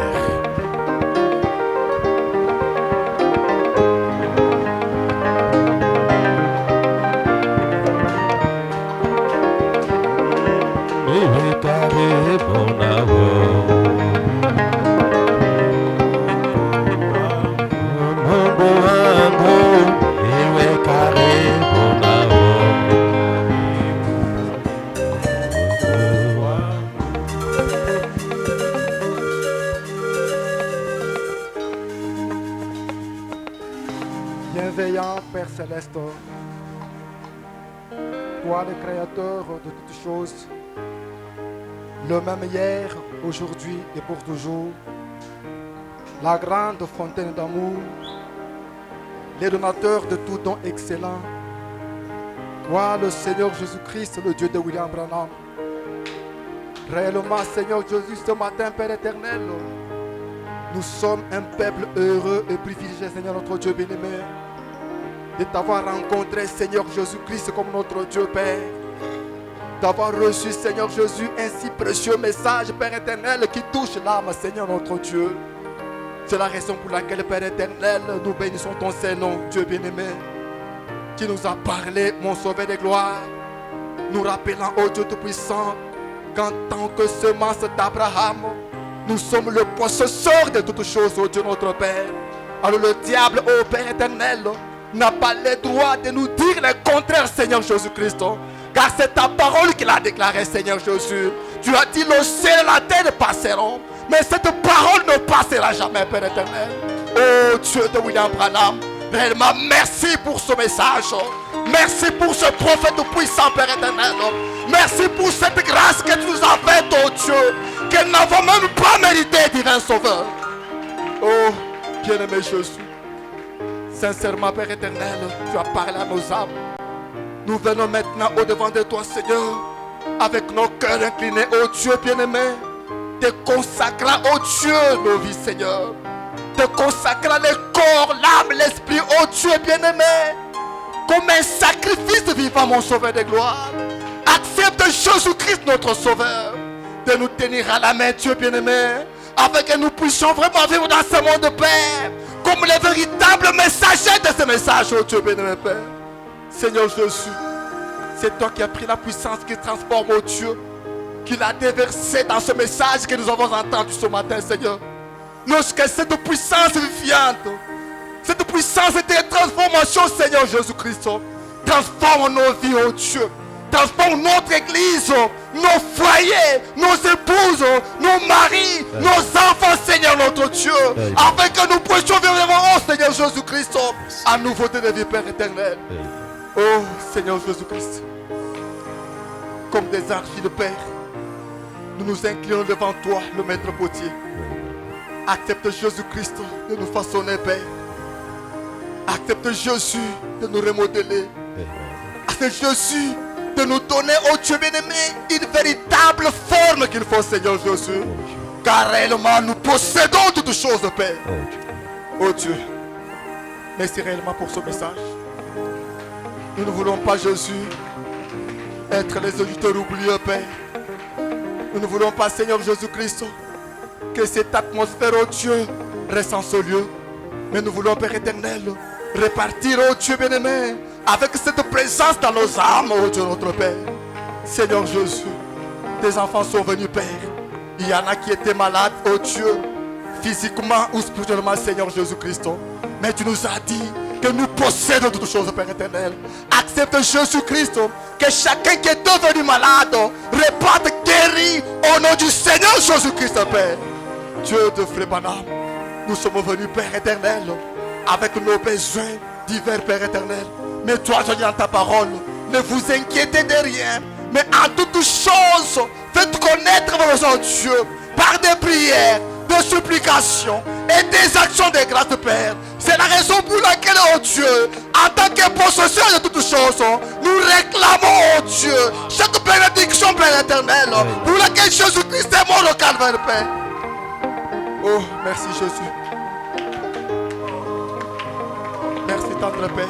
Speaker 3: Bienveillant Père Céleste, toi le Créateur de toutes choses, le même hier, aujourd'hui et pour toujours, la grande fontaine d'amour, les donateurs de tout don excellent, toi le Seigneur Jésus-Christ, le Dieu de William Branham. Réellement Seigneur Jésus, ce matin Père éternel, nous sommes un peuple heureux et privilégié Seigneur notre Dieu bien-aimé, de t'avoir rencontré Seigneur Jésus-Christ comme notre Dieu Père, d'avoir reçu Seigneur Jésus un si précieux message Père éternel qui touche l'âme Seigneur notre Dieu. C'est la raison pour laquelle Père éternel nous bénissons ton Saint-Nom Dieu bien-aimé, qui nous a parlé mon Sauveur de gloire, nous rappelant ô Dieu Tout-Puissant qu'en tant que semence d'Abraham, nous sommes le possesseur de toutes choses ô Dieu notre Père. Alors le diable ô Père éternel n'a pas le droit de nous dire le contraire Seigneur Jésus-Christ, car c'est ta parole qu'il a déclaré Seigneur Jésus. Tu as dit le ciel et la terre passeront, mais cette parole ne passera jamais Père éternel. Oh Dieu de William Branham, réellement merci pour ce message, merci pour ce prophète puissant Père éternel, merci pour cette grâce que tu nous as faite oh Dieu, que nous n'avons même pas mérité divin Sauveur. Oh bien-aimé Jésus, sincèrement, Père éternel, tu as parlé à nos âmes. Nous venons maintenant au-devant de toi, Seigneur, avec nos cœurs inclinés, ô Dieu bien-aimé, te consacrant, ô Dieu, nos vies, Seigneur. Te consacrant le corps, l'âme, l'esprit, ô Dieu bien-aimé. comme un sacrifice vivant, mon Sauveur de gloire. Accepte Jésus-Christ, notre Sauveur, de nous tenir à la main, Dieu bien-aimé, afin que nous puissions vraiment vivre dans ce monde de paix, comme les véritables messagers de ce message, oh Dieu bien-aimé, Père. Seigneur Jésus, c'est toi qui as pris la puissance qui transforme, oh Dieu, qui l'a déversé dans ce message que nous avons entendu ce matin, Seigneur. Lorsque cette puissance viviante, cette puissance de transformation, Seigneur Jésus-Christ, transforme nos vies, oh Dieu. Transforme notre église, nos foyers, nos épouses, nos maris, nos enfants, Seigneur notre Dieu. Afin que nous puissions vivre vraiment, oh Seigneur Jésus-Christ, à nouveauté de vie, Père éternel. Oh Seigneur Jésus-Christ, comme des archives, Père, nous nous inclinons devant toi, le Maître potier. Accepte Jésus-Christ de nous façonner, Père. Accepte Jésus de nous remodeler. Accepte Jésus de nous donner, oh Dieu bien-aimé, une véritable forme qu'il faut, Seigneur Jésus. Car réellement, nous possédons toutes choses, Père. Oh Dieu, merci réellement pour ce message. Nous ne voulons pas, Jésus, être les auditeurs oubliés, Père. Nous ne voulons pas, Seigneur Jésus-Christ, que cette atmosphère, oh Dieu, reste en ce lieu. Mais nous voulons, Père éternel, repartir, oh Dieu bien-aimé, avec cette présence dans nos âmes, oh Dieu notre Père. Seigneur Jésus, tes enfants sont venus, Père. Il y en a qui étaient malades, oh Dieu, physiquement ou spirituellement, Seigneur Jésus-Christ. Mais tu nous as dit que nous possédons toutes choses, Père éternel. Accepte Jésus-Christ, que chacun qui est devenu malade reparte guéri au nom du Seigneur Jésus-Christ, Père. Dieu de Frébanam, nous sommes venus, Père éternel, avec nos besoins divers, Père éternel. Mais toi, je dis dans ta parole, ne vous inquiétez de rien, mais en toutes choses, faites connaître vos besoins, Dieu, par des prières, des supplications et des actions de grâce, Père. C'est la raison pour laquelle, oh Dieu, en tant que possesseur de toutes choses, nous réclamons, oh Dieu, chaque bénédiction, Père éternel, pour laquelle Jésus-Christ est mort au calvaire, Père. Oh, merci Jésus. Merci, tendre Père.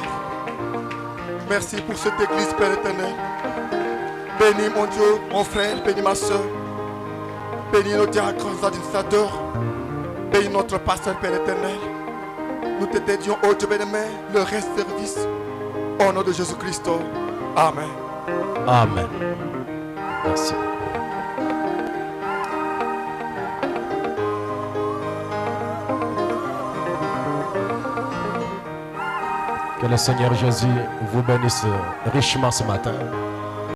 Speaker 3: Merci pour cette église, Père éternel. Bénis mon Dieu, mon frère, bénis ma soeur. Bénis nos diacres, nos administrateurs. Bénis notre pasteur, Père éternel. Nous te dédions, oh Dieu bien-aimé, le reste service. Au nom de Jésus-Christ. Amen.
Speaker 2: Amen. Merci. Que le Seigneur Jésus vous bénisse richement ce matin.